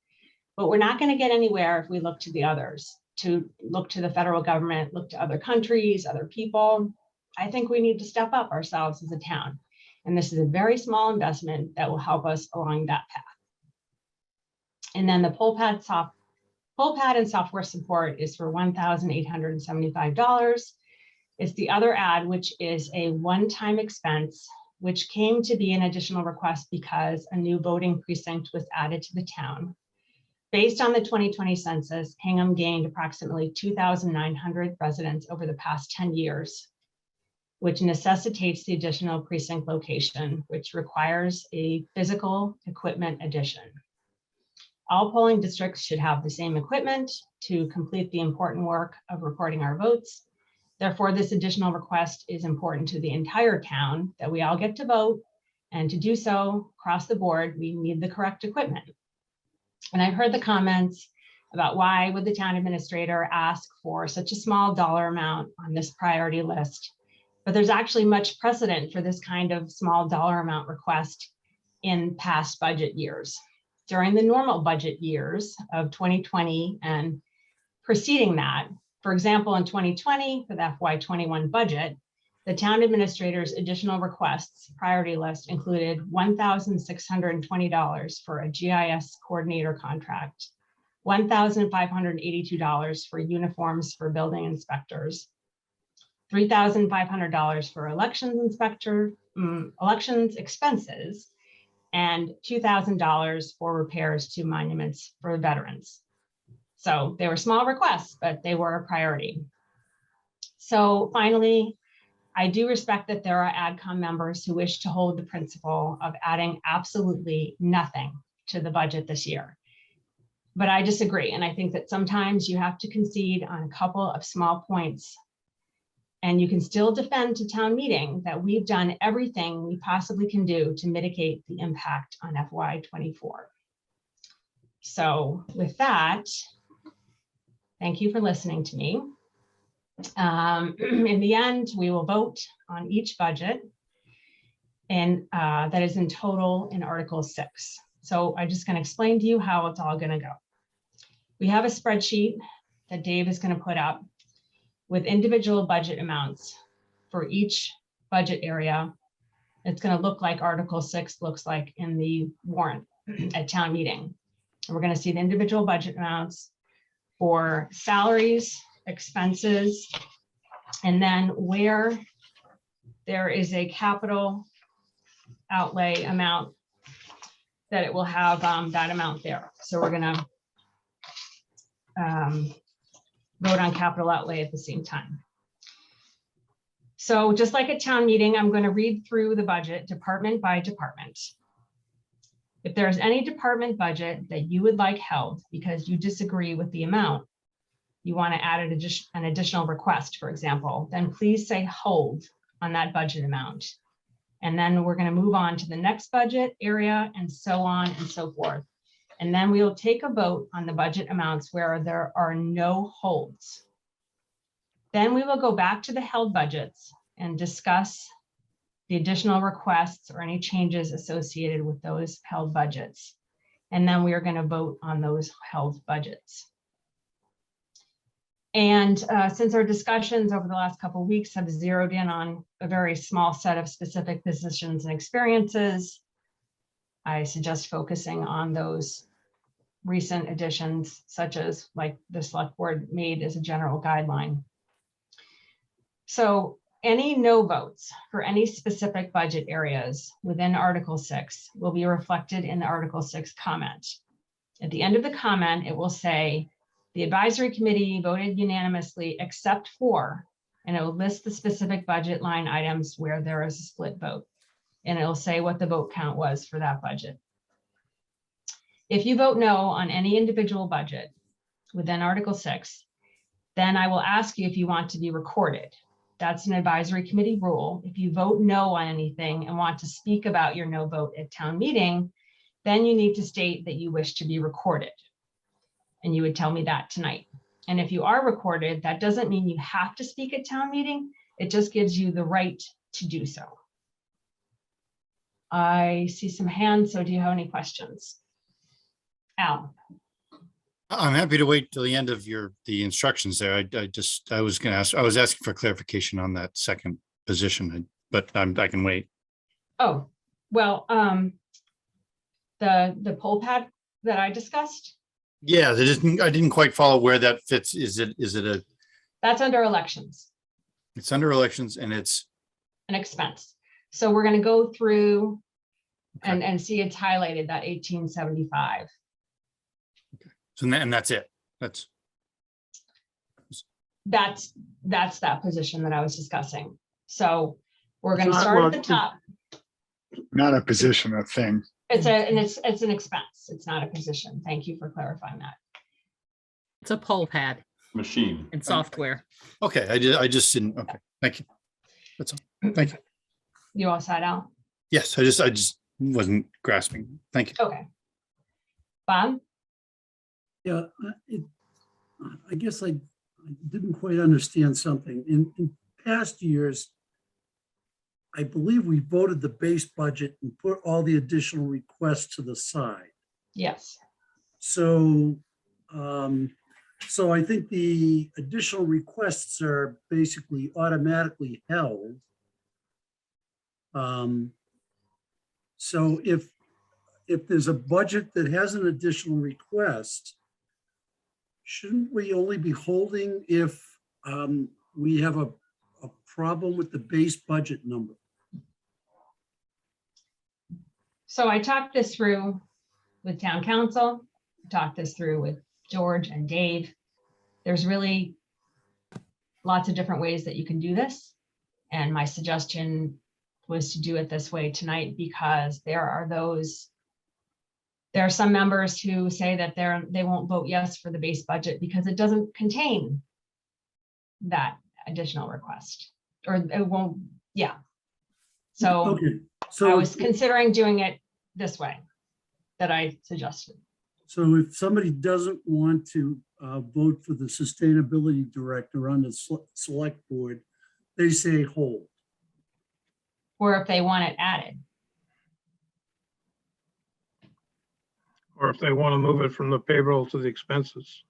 but we're not going to get anywhere if we look to the others, to look to the federal government, look to other countries, other people. I think we need to step up ourselves as a town. And this is a very small investment that will help us along that path. And then the poll pad and software support is for $1,875. It's the other ad, which is a one-time expense, which came to be an additional request because a new voting precinct was added to the town. Based on the 2020 census, Hingham gained approximately 2,900 residents over the past 10 years, which necessitates the additional precinct location, which requires a physical equipment addition. All polling districts should have the same equipment to complete the important work of recording our votes. Therefore, this additional request is important to the entire town, that we all get to vote, and to do so across the board, we need the correct equipment. And I've heard the comments about why would the town administrator ask for such a small dollar amount on this priority list. But there's actually much precedent for this kind of small dollar amount request in past budget years. During the normal budget years of 2020 and preceding that, for example, in 2020, for the FY21 budget, the town administrator's additional requests priority list included $1,620 for a GIS coordinator contract, $1,582 for uniforms for building inspectors, $3,500 for elections expenses, and $2,000 for repairs to monuments for veterans. So they were small requests, but they were a priority. So finally, I do respect that there are AdCom members who wish to hold the principle of adding absolutely nothing to the budget this year. But I disagree, and I think that sometimes you have to concede on a couple of small points, and you can still defend to town meeting that we've done everything we possibly can do to mitigate the impact on FY24. So with that, thank you for listening to me. In the end, we will vote on each budget, and that is in total in Article 6. So I'm just going to explain to you how it's all going to go. We have a spreadsheet that Dave is going to put up with individual budget amounts for each budget area. It's going to look like Article 6 looks like in the warrant at town meeting. And we're going to see the individual budget amounts for salaries, expenses, and then where there is a capital outlay amount, that it will have that amount there. So we're going to vote on capital outlay at the same time. So just like at town meeting, I'm going to read through the budget department by department. If there's any department budget that you would like held because you disagree with the amount, you want to add an additional request, for example, then please say hold on that budget amount. And then we're going to move on to the next budget area and so on and so forth. And then we'll take a vote on the budget amounts where there are no holds. Then we will go back to the held budgets and discuss the additional requests or any changes associated with those held budgets. And then we are going to vote on those held budgets. And since our discussions over the last couple of weeks have zeroed in on a very small set of specific positions and experiences, I suggest focusing on those recent additions, such as like the select board made as a general guideline. So any no votes for any specific budget areas within Article 6 will be reflected in the Article 6 comment. At the end of the comment, it will say, the advisory committee voted unanimously except for, and it will list the specific budget line items where there is a split vote. And it will say what the vote count was for that budget. If you vote no on any individual budget within Article 6, then I will ask you if you want to be recorded. That's an advisory committee rule. If you vote no on anything and want to speak about your no vote at town meeting, then you need to state that you wish to be recorded. And you would tell me that tonight. And if you are recorded, that doesn't mean you have to speak at town meeting. It just gives you the right to do so. I see some hands, so do you have any questions? Al? I'm happy to wait till the end of the instructions there. I was going to ask, I was asking for clarification on that second position, but I can wait. Oh, well, the poll pad that I discussed. Yeah, I didn't quite follow where that fits. Is it a? That's under elections. It's under elections and it's An expense. So we're going to go through Okay. and see it's highlighted, that 1875. so and that's it. That's that position that I was discussing. So we're going to Not- start well, at the top. Not a position, a thing. It's an expense. It's not a position. Thank you for clarifying that. It's a poll pad Machine. and software. Okay, I just didn't. Okay, thank you. That's all. Thank you. You all sat out? Yes, I just wasn't grasping. Thank you. Okay. Bob? Yeah, I guess I didn't quite understand something. In past years, I believe we voted the base budget and put all the additional requests to the side. Yes. So, so I think the additional requests are basically automatically held. So if there's a budget that has an additional request, shouldn't we only be holding if we have a problem with the base budget number? So I talked this through with town council, talked this through with George and Dave. There's really lots of different ways that you can do this. And my suggestion was to do it this way tonight because there are some members who say that they won't vote yes for the base budget because it doesn't contain that additional request, or it won't, yeah. So Okay, I so, was considering doing it this way that I suggested. so if somebody doesn't want to vote for the sustainability director on the select board, they say hold. Or if they want it added. Or if they want to move it from the payroll to the expenses.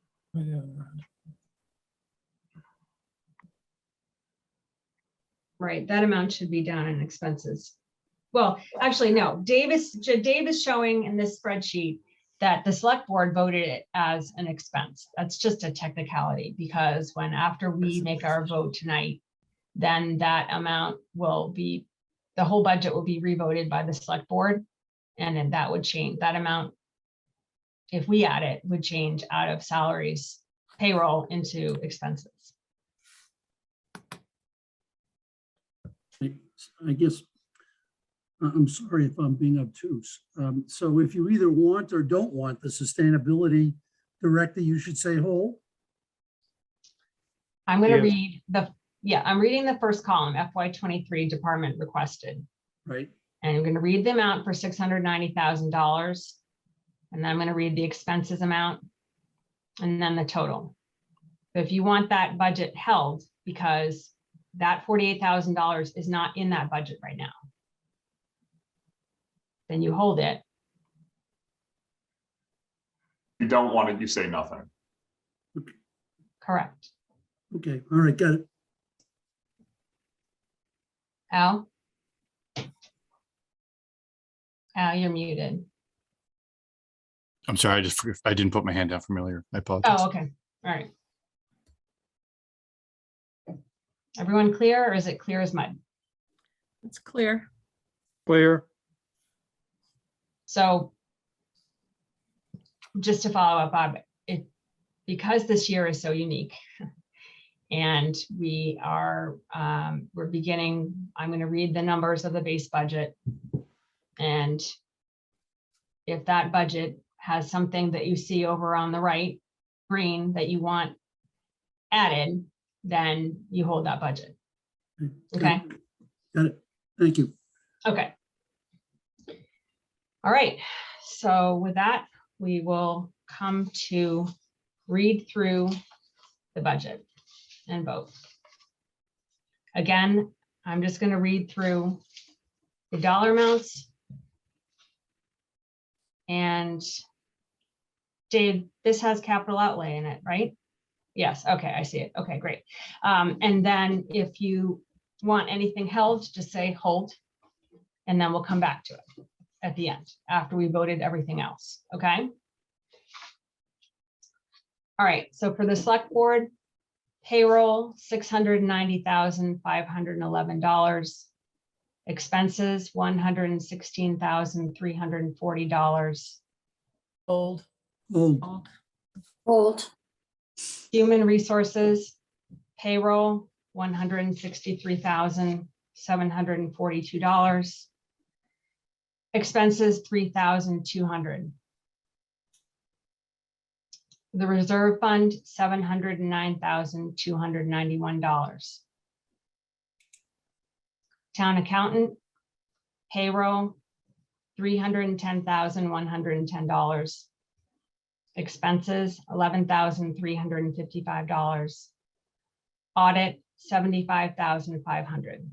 Right, that amount should be down in expenses. Well, actually, no, Dave is showing in this spreadsheet that the select board voted it as an expense. That's just a technicality because after we make our vote tonight, then that amount will be, the whole budget will be revoted by the select board. And then that would change, that amount, if we add it, would change out of salaries, payroll into expenses. I guess, I'm sorry if I'm being obtuse. So if you either want or don't want the sustainability director, you should say hold. I'm gonna Yes. read I'm reading the first column, FY23 department requested. Right? And I'm gonna read the amount for $690,000. And then I'm gonna read the expenses amount and then the total. If you want that budget held, because that $48,000 is not in that budget right now, then you hold it. If you don't want it, you say nothing. Correct. Okay, all right, got it. Al? Al, you're muted. I'm sorry, I didn't put my hand down from earlier. I apologize. Oh, okay. All right. Everyone clear, or is it clear as mud? It's clear. Clear? So just to follow up, Bob, because this year is so unique and we're beginning, I'm going to read the numbers of the base budget. And if that budget has something that you see over on the right, green, that you want added, then you hold that budget. Okay. Got it. Thank you. Okay. All right. So with that, we will come to read through the budget and vote. Again, I'm just going to read through the dollar amounts. And Dave, this has capital outlay in it, right? Yes. Okay, I see it. Okay, great. And then if you want anything held, just say hold, and then we'll come back to it at the end after we voted everything else. Okay. All right. So for the select board, payroll $690,511. Expenses $116,340. Hold. Hold. Hold. Human resources, payroll, $163,742. Expenses, $3,200. The reserve fund, $709,291. Town accountant, payroll, $310,110. Expenses, $11,355. Audit, $75,500.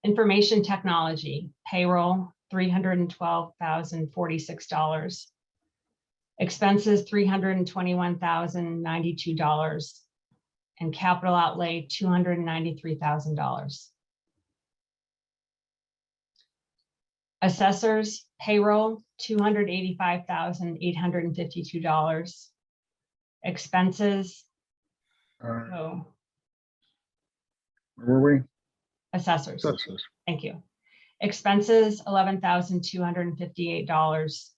Information technology, payroll, $312,046. Expenses, $321,092. And capital outlay, $293,000. Assessors, payroll, $285,852. Expenses, oh, Where were we? assessors, Assessors. thank you. Expenses, $11,258.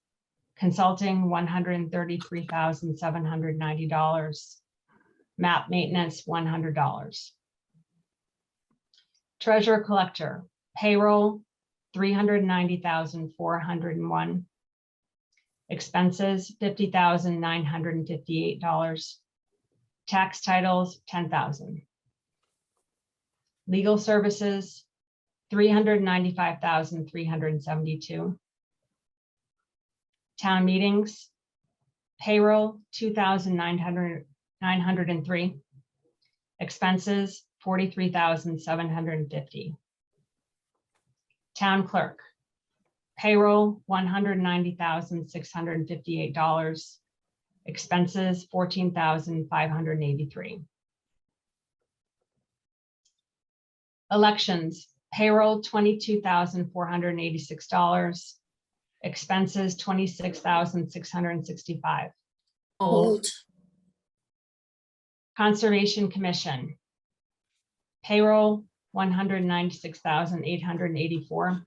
Consulting, $133,790. Map maintenance, $100. Treasurer collector, payroll, $390,401. Expenses, $50,958. Tax titles, $10,000. Legal services, $395,372. Town meetings, payroll, $2,903. Expenses, $43,750. Town clerk, payroll, $190,658. Expenses, $14,583. Elections, payroll, $22,486. Expenses, $26,665. Hold. Conservation Commission, payroll, $196,884.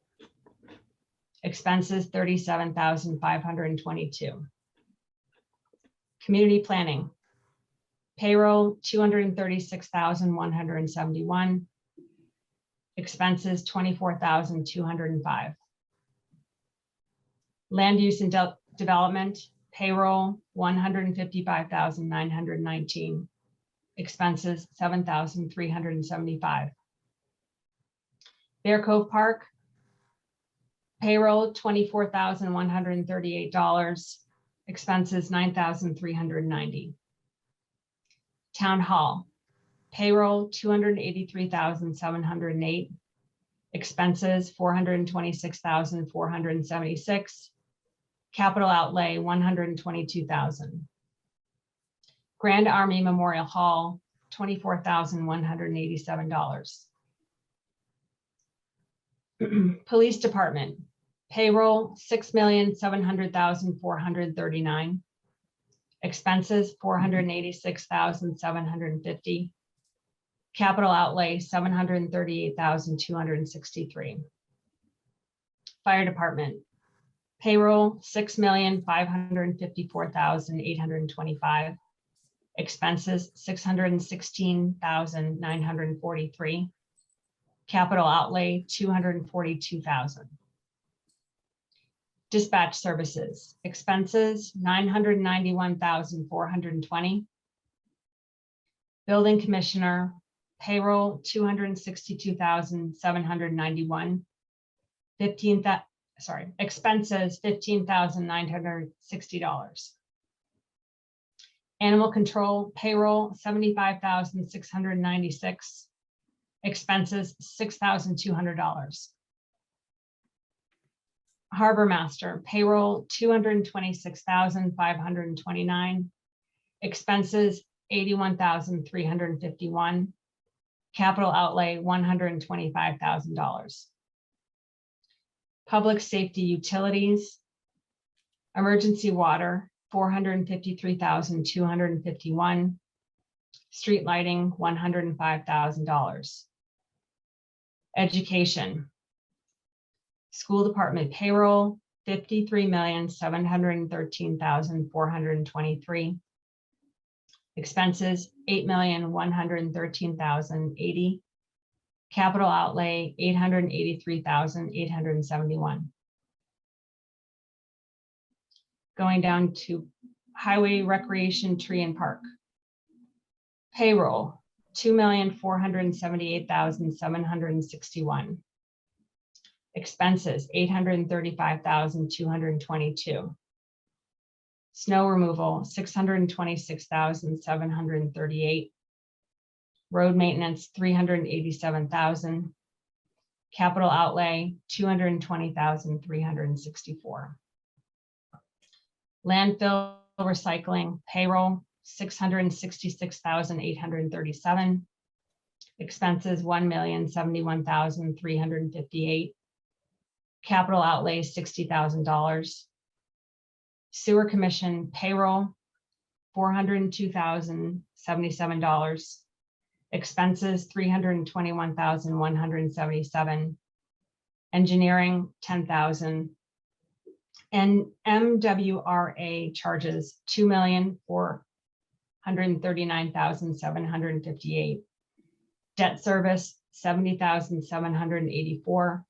Expenses, $37,522. Community planning, payroll, $236,171. Expenses, $24,205. Land use and development, payroll, $155,919. Expenses, $7,375. Bear Cove Park, payroll, $24,138. Expenses, $9,390. Town Hall, payroll, $283,708. Expenses, $426,476. Capital outlay, $122,000. Grand Army Memorial Hall, $24,187. Police Department, payroll, $6,700,439. Expenses, $486,750. Capital outlay, $738,263. Fire Department, payroll, $6,554,825. Expenses, $616,943. Capital outlay, $242,000. Dispatch services, expenses, $991,420. Building commissioner, payroll, $262,791. Expenses, $15,960. Animal control, payroll, $75,696. Expenses, $6,200. Harbor master, payroll, $226,529. Expenses, $81,351. Capital outlay, $125,000. Public safety utilities, emergency water, $453,251. Street lighting, $105,000. Education, school department payroll, $53,713,423. Expenses, $8,113,080. Capital outlay, $883,871. Going down to highway, recreation, tree and park. Payroll, $2,478,761. Expenses, $835,222. Snow removal, $626,738. Road maintenance, $387,000. Capital outlay, $220,364. Landfill recycling payroll, $666,837. Expenses, $1,071,358. Capital outlay, $60,000. Sewer commission payroll, $402,077. Expenses, $321,177. Engineering, $10,000. And MWRA charges $2,439,758. Debt service, $70,784.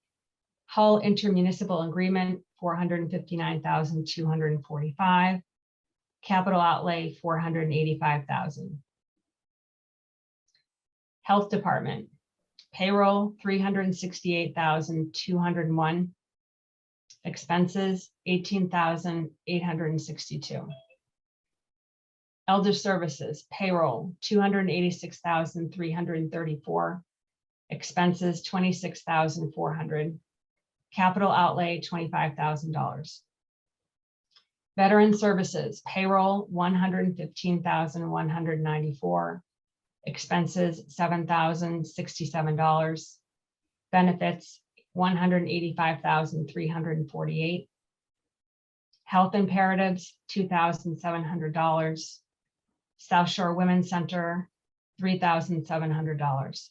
Hull intermunicipal agreement, $459,245. Capital outlay, $485,000. Health department payroll, $368,201. Expenses, $18,862. Elder services payroll, $286,334. Expenses, $26,400. Capital outlay, $25,000. Veteran services payroll, $115,194. Expenses, $7,067. Benefits, $185,348. Health imperatives, $2,700. South Shore Women's Center, $3,700.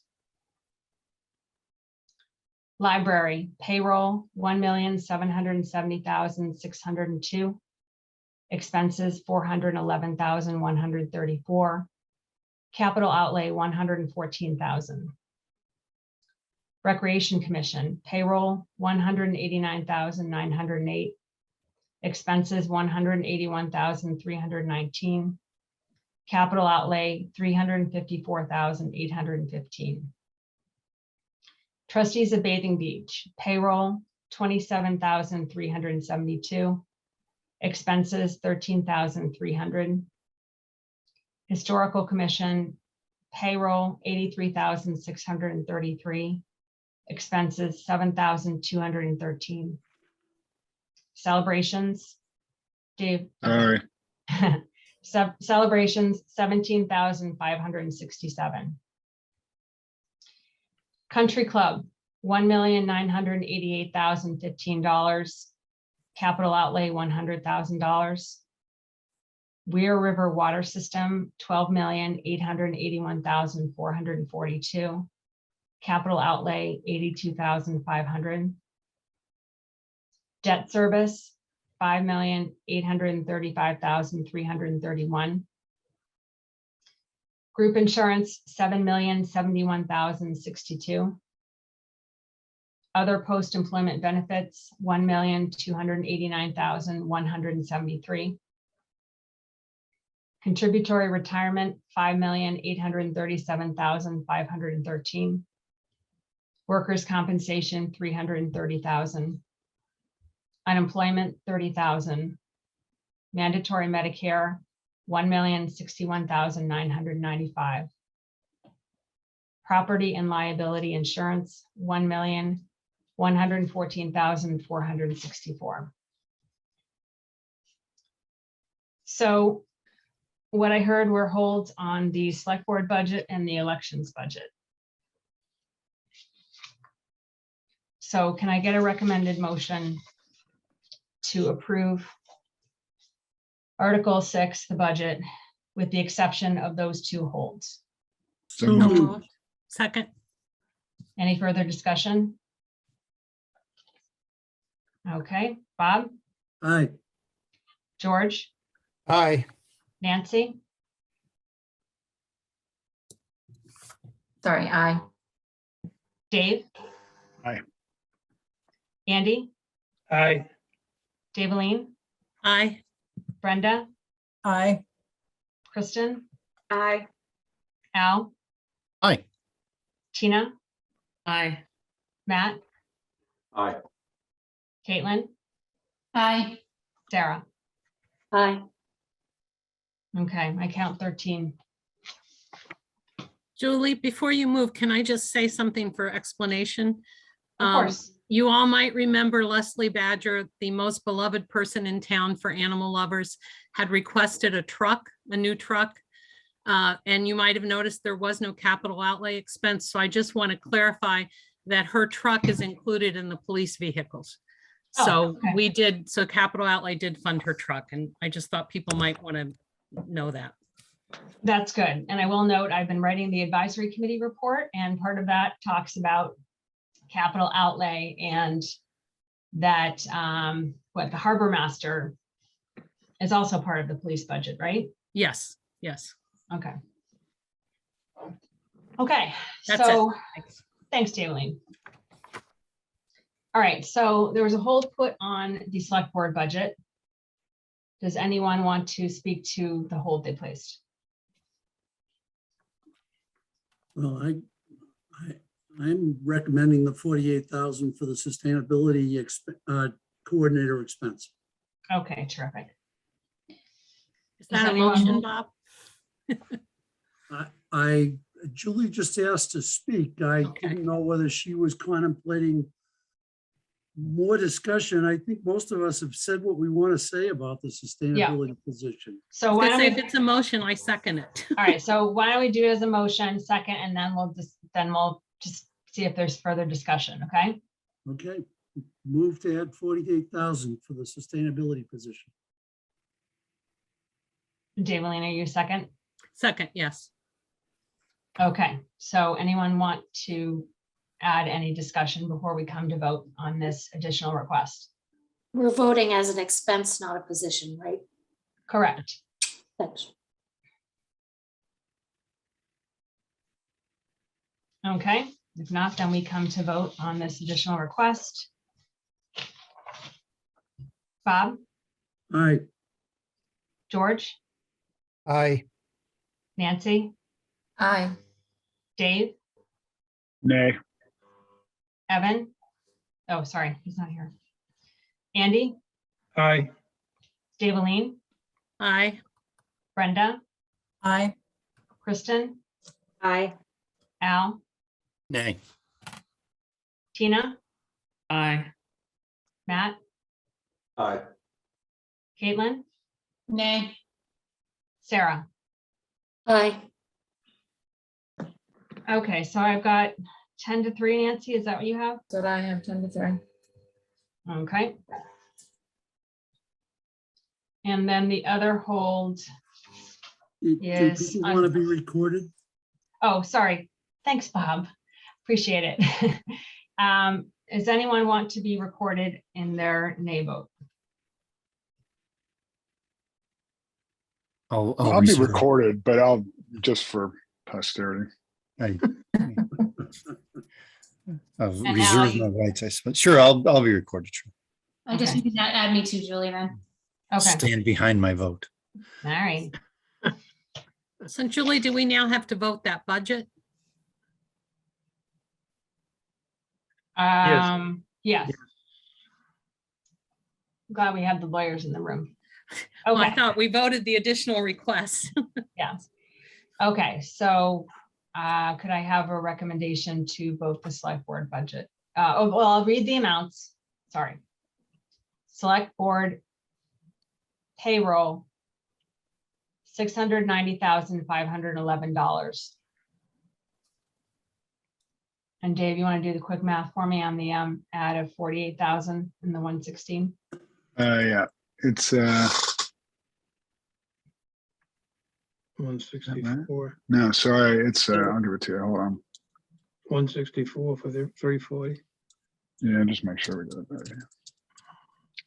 Library payroll, $1,770,602. Expenses, $411,134. Capital outlay, $114,000. Recreation Commission payroll, $189,908. Expenses, $181,319. Capital outlay, $354,815. Trustees of Bathing Beach payroll, $27,372. Expenses, $13,300. Historical Commission payroll, $83,633. Expenses, $7,213. Celebrations, Dave. All right. Celebrations, $17,567. Country Club, $1,988,015. Capital outlay, $100,000. Weir River Water System, $12,881,442. Capital outlay, $82,500. Debt service, $5,835,331. Group insurance, $7,071,062. Other post-employment benefits, $1,289,173. Contributory retirement, $5,837,513. Workers' compensation, $330,000. Unemployment, $30,000. Mandatory Medicare, $1,061,995. Property and liability insurance, $1,114,464. So what I heard were holds on the select board budget and the elections budget. So can I get a recommended motion to approve Article 6, the budget, with the exception of those two holds? So So moved. moved. Second, Any further discussion? Okay, Bob, Aye. George, Aye. Nancy, Sorry, aye. Dave? Aye. Andy, Aye. Daveline, aye. Brenda, Aye. Kristen, Aye. Al, Aye. Tina, Aye. Matt, Aye. Caitlin, Aye. Sarah. Aye. Okay, I count 13. Julie, before you move, can I just say something for explanation? Of course. You all might remember Leslie Badger, the most beloved person in town for animal lovers, had requested a new truck. And you might have noticed there was no capital outlay expense. So I just want to clarify that her truck is included in the police vehicles. Oh, So okay. so capital outlay did fund her truck, and I just thought people might want to know that. That's good. And I will note, I've been writing the advisory committee report, and part of that talks about capital outlay and that what the harbor master is also part of the police budget, right? Yes, yes. Okay. Okay, That's it. so Thanks. thanks, Daylene. All right, so there was a hold put on the select board budget. Does anyone want to speak to the hold they placed? Well, I'm recommending the 48,000 for the sustainability coordinator expense. Okay, terrific. Is that a anyone motion, want- Bob? Julie just asked to speak. I Okay. didn't know whether she was contemplating more discussion. I think most of us have said what we want to say about the sustainability position. So why If don't we, it's a motion, I second it. all right, so why don't we do it as a motion second, and then we'll just see if there's further discussion, okay? Okay, move to add 48,000 for the sustainability position. Daylene, are you second? Second, yes. Okay, so anyone want to add any discussion before we come to vote on this additional request? We're voting as an expense, not a position, right? Correct. Thanks. Okay, if not, then we come to vote on this additional request. Bob, All right, George, Aye. Nancy, Aye. Dave, Nay. Evan. Oh, sorry, he's not here. Andy, Aye. Daylene, Aye. Brenda, Aye. Kristen, Aye. Al, Nay. Tina, Aye. Matt, Aye. Caitlin, Nay. Sarah. Aye. Okay, so I've got 10-3, Nancy, is that what you have? So I have 10-3. Okay. And then the other hold, do Yes, people want to be recorded? oh, sorry. Thanks, Bob. Appreciate it. Does anyone want to be recorded in their nay vote? I'll I'll be reserve. recorded, but I'll just for posterity. I- I'll now reserve you- my rights, I suppose. Sure, I'll be recorded. Sure. I just, Okay. you can add me too, Julie, then. Okay, Stand behind my vote. all right. So Julie, do we now have to vote that budget? Yes. Yes. Glad we have the lawyers in the room. Well, I Okay, thought we voted the additional request. yeah. Okay, so could I have a recommendation to vote the select board budget? Oh, well, I'll read the amounts. Sorry. Select board payroll, $690,511. And Dave, you want to do the quick math for me on the add of 48,000 and the 116? Yeah, it's 164, no, sorry, it's I'll give it to you. Hold on. 164 for the 340. Yeah, just make sure we get it right here.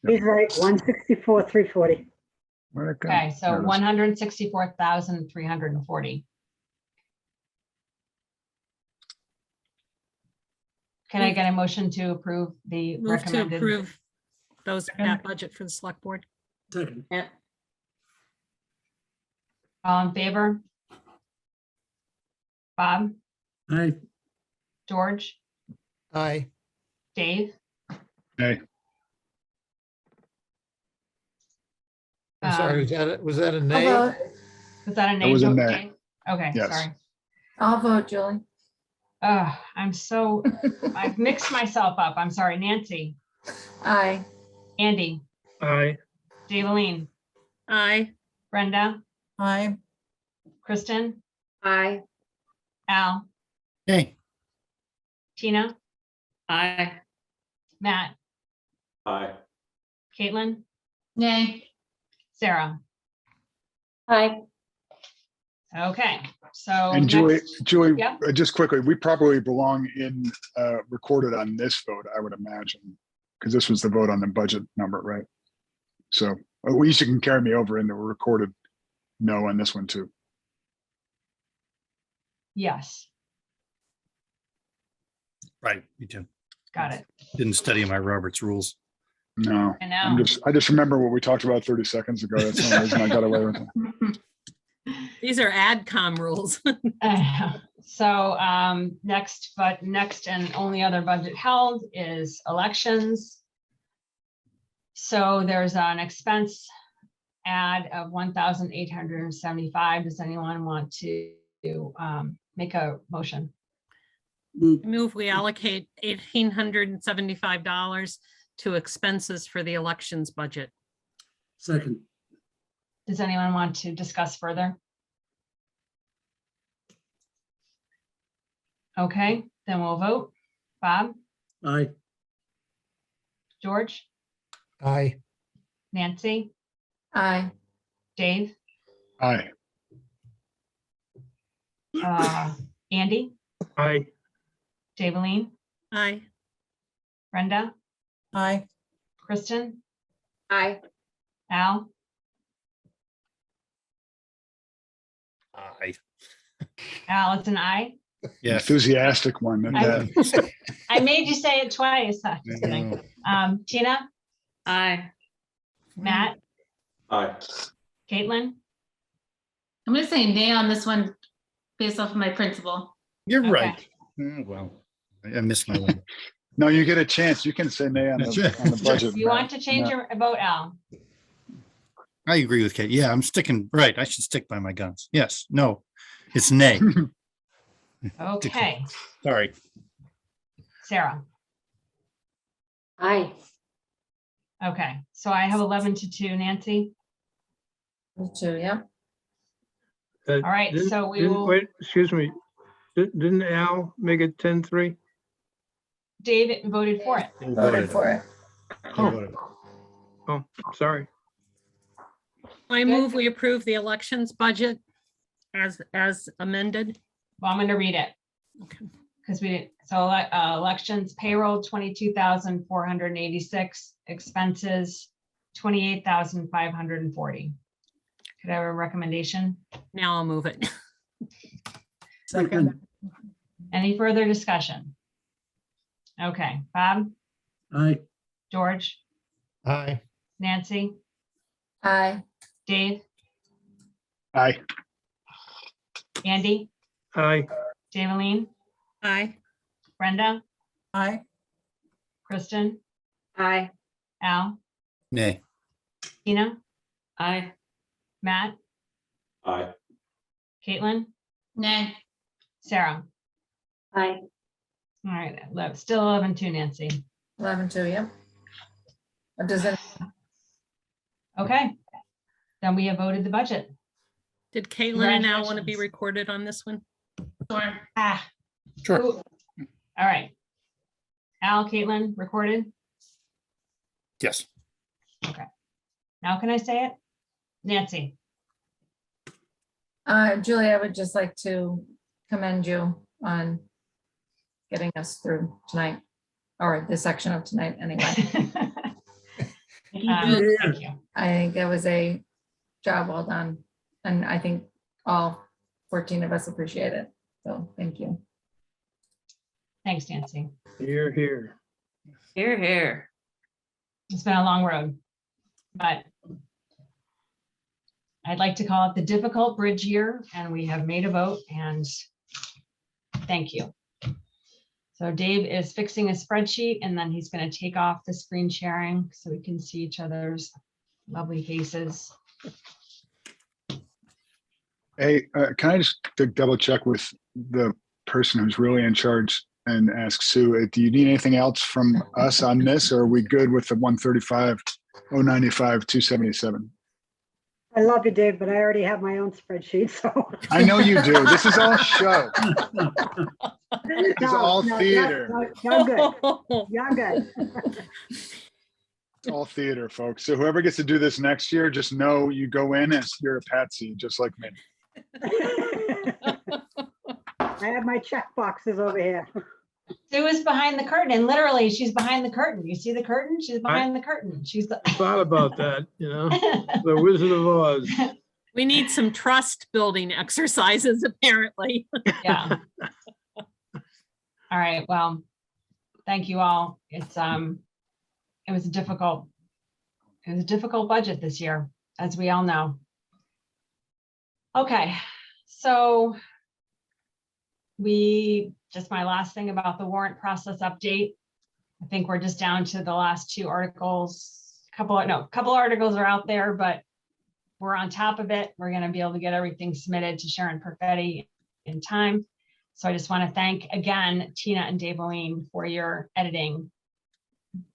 He's right, 164, 340. Where'd it go? Okay, so There it is. 164,340. Can I get a motion to approve the Move to recommended? approve that budget for the select board. Second, All in favor? Bob, aye, George, Aye. Dave? Nay. I'm sorry, was that a I'll nay? vote. Was that a nay? was a vote, nay. Dave? Okay, Yes. sorry. I'll vote, Julie. I've mixed myself up. I'm sorry. Nancy, Aye. Andy, Aye. Daveline, Aye. Brenda, Aye. Kristen, Aye. Al, Hey, Tina, Aye. Matt, Aye. Caitlin, Nay. Sarah. Aye. Okay, so. And Julie, next- Julie, Yeah. just quickly, we probably belong in, recorded on this vote, I would imagine. Because this was the vote on the budget number, right? So at least you can carry me over into a recorded no on this one too. Yes, right, me too. got it. Didn't study my Robert's rules. No, I know. I just remember what we talked about 30 seconds ago. That's the only reason I got away with it. These are AdCom rules. So next and only other budget held is elections. So there's an expense add of 1,875. Does anyone want to make a motion? Move, we allocate $1,875 to expenses for the elections budget. Second. Does anyone want to discuss further? Okay, then we'll vote. Bob, Aye. George, Aye. Nancy, Aye. Dave, Aye. Andy, Aye. Daveline, Aye. Brenda, Aye. Kristen, Aye. Al, Aye. Al, it's an I. Yes. Enthusiastic one. That- I made you say it twice. Just kidding. Tina, Aye. Matt, Aye. Caitlin, I'm gonna say nay on this one based off of my principal. You're Okay. right. Well, I missed my one. No, you get a chance. You can say nay on That's the, right. on the budget. you want to change your vote, Al? I agree with Kate. Yeah, I'm sticking, right. I should stick by my guns. Yes, no, it's nay. Okay, Sorry. Sarah. Aye. Okay, so I have 11-2. Nancy. Me too, yep. All right, so we will- Wait, excuse me. Didn't Al make it 10-3? David voted for it. Voted for it. Oh, sorry. I move we approve the elections budget as amended. Well, I'm going to read it. Okay. Because we didn't, so elections payroll 22,486, expenses 28,540. Could I have a recommendation? Now I'll move it. Second. Any further discussion? Okay, Bob, Aye. George, Aye. Nancy, Aye. Dave, Aye. Andy, Aye. Daveline, Aye. Brenda, Aye. Kristen, Aye. Al, Nay. Tina, Aye. Matt, Aye. Caitlin, Nay. Sarah. Aye. All right, still 11-2, Nancy. 11-2, yep. What does it, Okay, then we have voted the budget. Did Caitlin and Al want to be Congratulations. recorded on this one? Sure. Sure. Ooh. All right. Al, Caitlin, recorded. Yes. Now can I say it? Nancy. Julie, I would just like to commend you on getting us through tonight, or this section of tonight, anyway. Thank you. I think that was a job well done, and I think all 14 of us appreciate it, so thank you. Thanks, Nancy. Here, here. Here, here. It's been a long road, but I'd like to call it the difficult bridge year, and we have made a vote, and thank you. So Dave is fixing a spreadsheet, and then he's going to take off the screen sharing so we can see each other's lovely faces. Hey, can I just double check with the person who's really in charge and ask Sue, do you need anything else from us on this, or are we good with the 135, 095, 277? I love you, Dave, but I already have my own spreadsheet, so. I know you do. This is all show. It's No, all no, theater. You're good. You're good. It's all theater, folks. So whoever gets to do this next year, just know you go in as you're a patsy, just like me. I have my check boxes over here. Sue is behind the curtain, and literally she's behind the curtain. You see the curtain? She's behind the curtain. She's the. I thought about that, the Wizard of Oz. We need some trust building exercises, apparently. Yeah. All right, well, thank you all. It was a difficult budget this year, as we all know. Okay, so just my last thing about the warrant process update. I think we're just down to the last 2 articles. A couple articles are out there, but we're on top of it. We're going to be able to get everything submitted to Sharon Perfetti in time. So I just want to thank again, Tina and Daveline, for your editing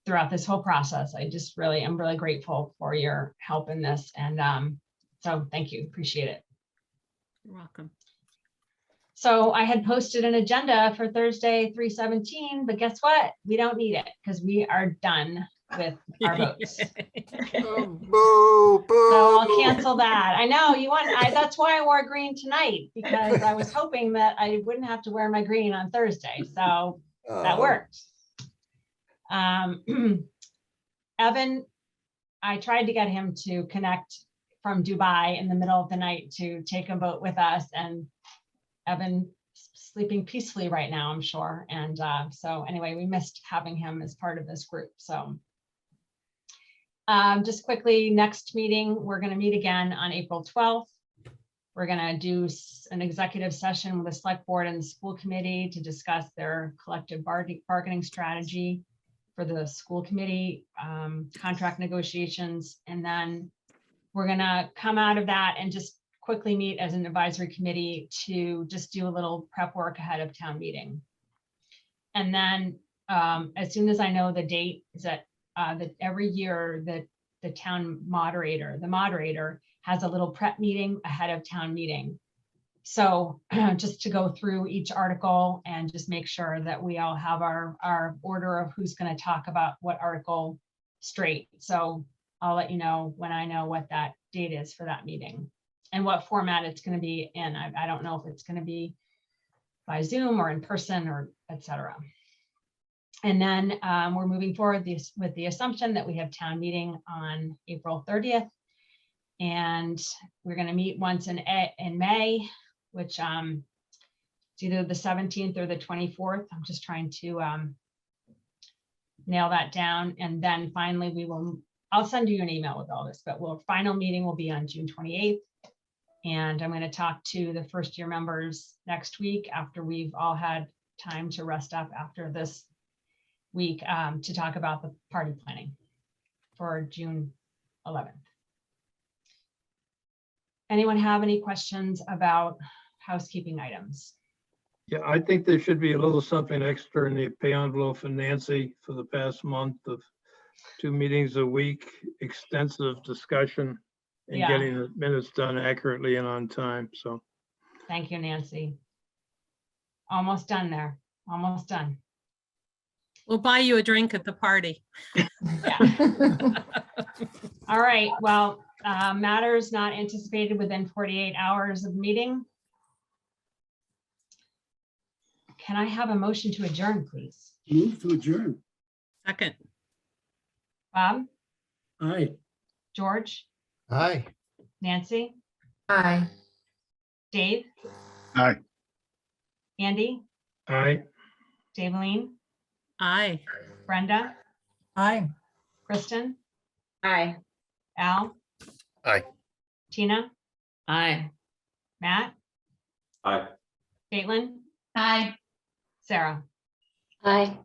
throughout this whole process. I'm really grateful for your help in this. And so thank you, appreciate it. You're welcome. So I had posted an agenda for Thursday, 3/17, but guess what? We don't need it because we are done with our votes. Boo, boo. So I'll cancel that. I know you want, that's why I wore green tonight, because I was hoping that I wouldn't have to wear my green on Thursday. So that worked. Evan, I tried to get him to connect from Dubai in the middle of the night to take a vote with us, and Evan sleeping peacefully right now, I'm sure. And so anyway, we missed having him as part of this group. So just quickly, next meeting, we're going to meet again on April 12th. We're going to do an executive session with the select board and the school committee to discuss their collective bargaining strategy for the school committee contract negotiations. And then we're going to come out of that and just quickly meet as an advisory committee to just do a little prep work ahead of town meeting. And then as soon as I know the date, is that every year that the town moderator, has a little prep meeting ahead of town meeting. So just to go through each article and just make sure that we all have our order of who's going to talk about what article straight. So I'll let you know when I know what that date is for that meeting and what format it's going to be in. I don't know if it's going to be by Zoom or in person or etc. And then we're moving forward with the assumption that we have town meeting on April 30th. And we're going to meet once in May, which it's either the 17th or the 24th. I'm just trying to nail that down. And then finally, I'll send you an email with all this, but final meeting will be on June 28th. And I'm going to talk to the first year members next week after we've all had time to rest up after this week to talk about the party planning for June 11th. Anyone have any questions about housekeeping items? Yeah, I think there should be a little something extra in the pay envelope for Nancy for the past month of 2 meetings a week, extensive discussion and Yeah. getting the minutes done accurately and on time. So Thank you, Nancy. Almost done there, almost done. We'll buy you a drink at the party. Yeah. All right, well, matters not anticipated within 48 hours of meeting. Can I have a motion to adjourn, please? Move to adjourn. Second. Bob, Aye. George, Hi. Nancy, Aye. Dave, Aye. Andy, I Daveline, Aye. Brenda, Aye. Kristen, Aye. Al. Aye. Tina, Aye. Matt, Aye. Caitlin, Hi. Sarah. Aye.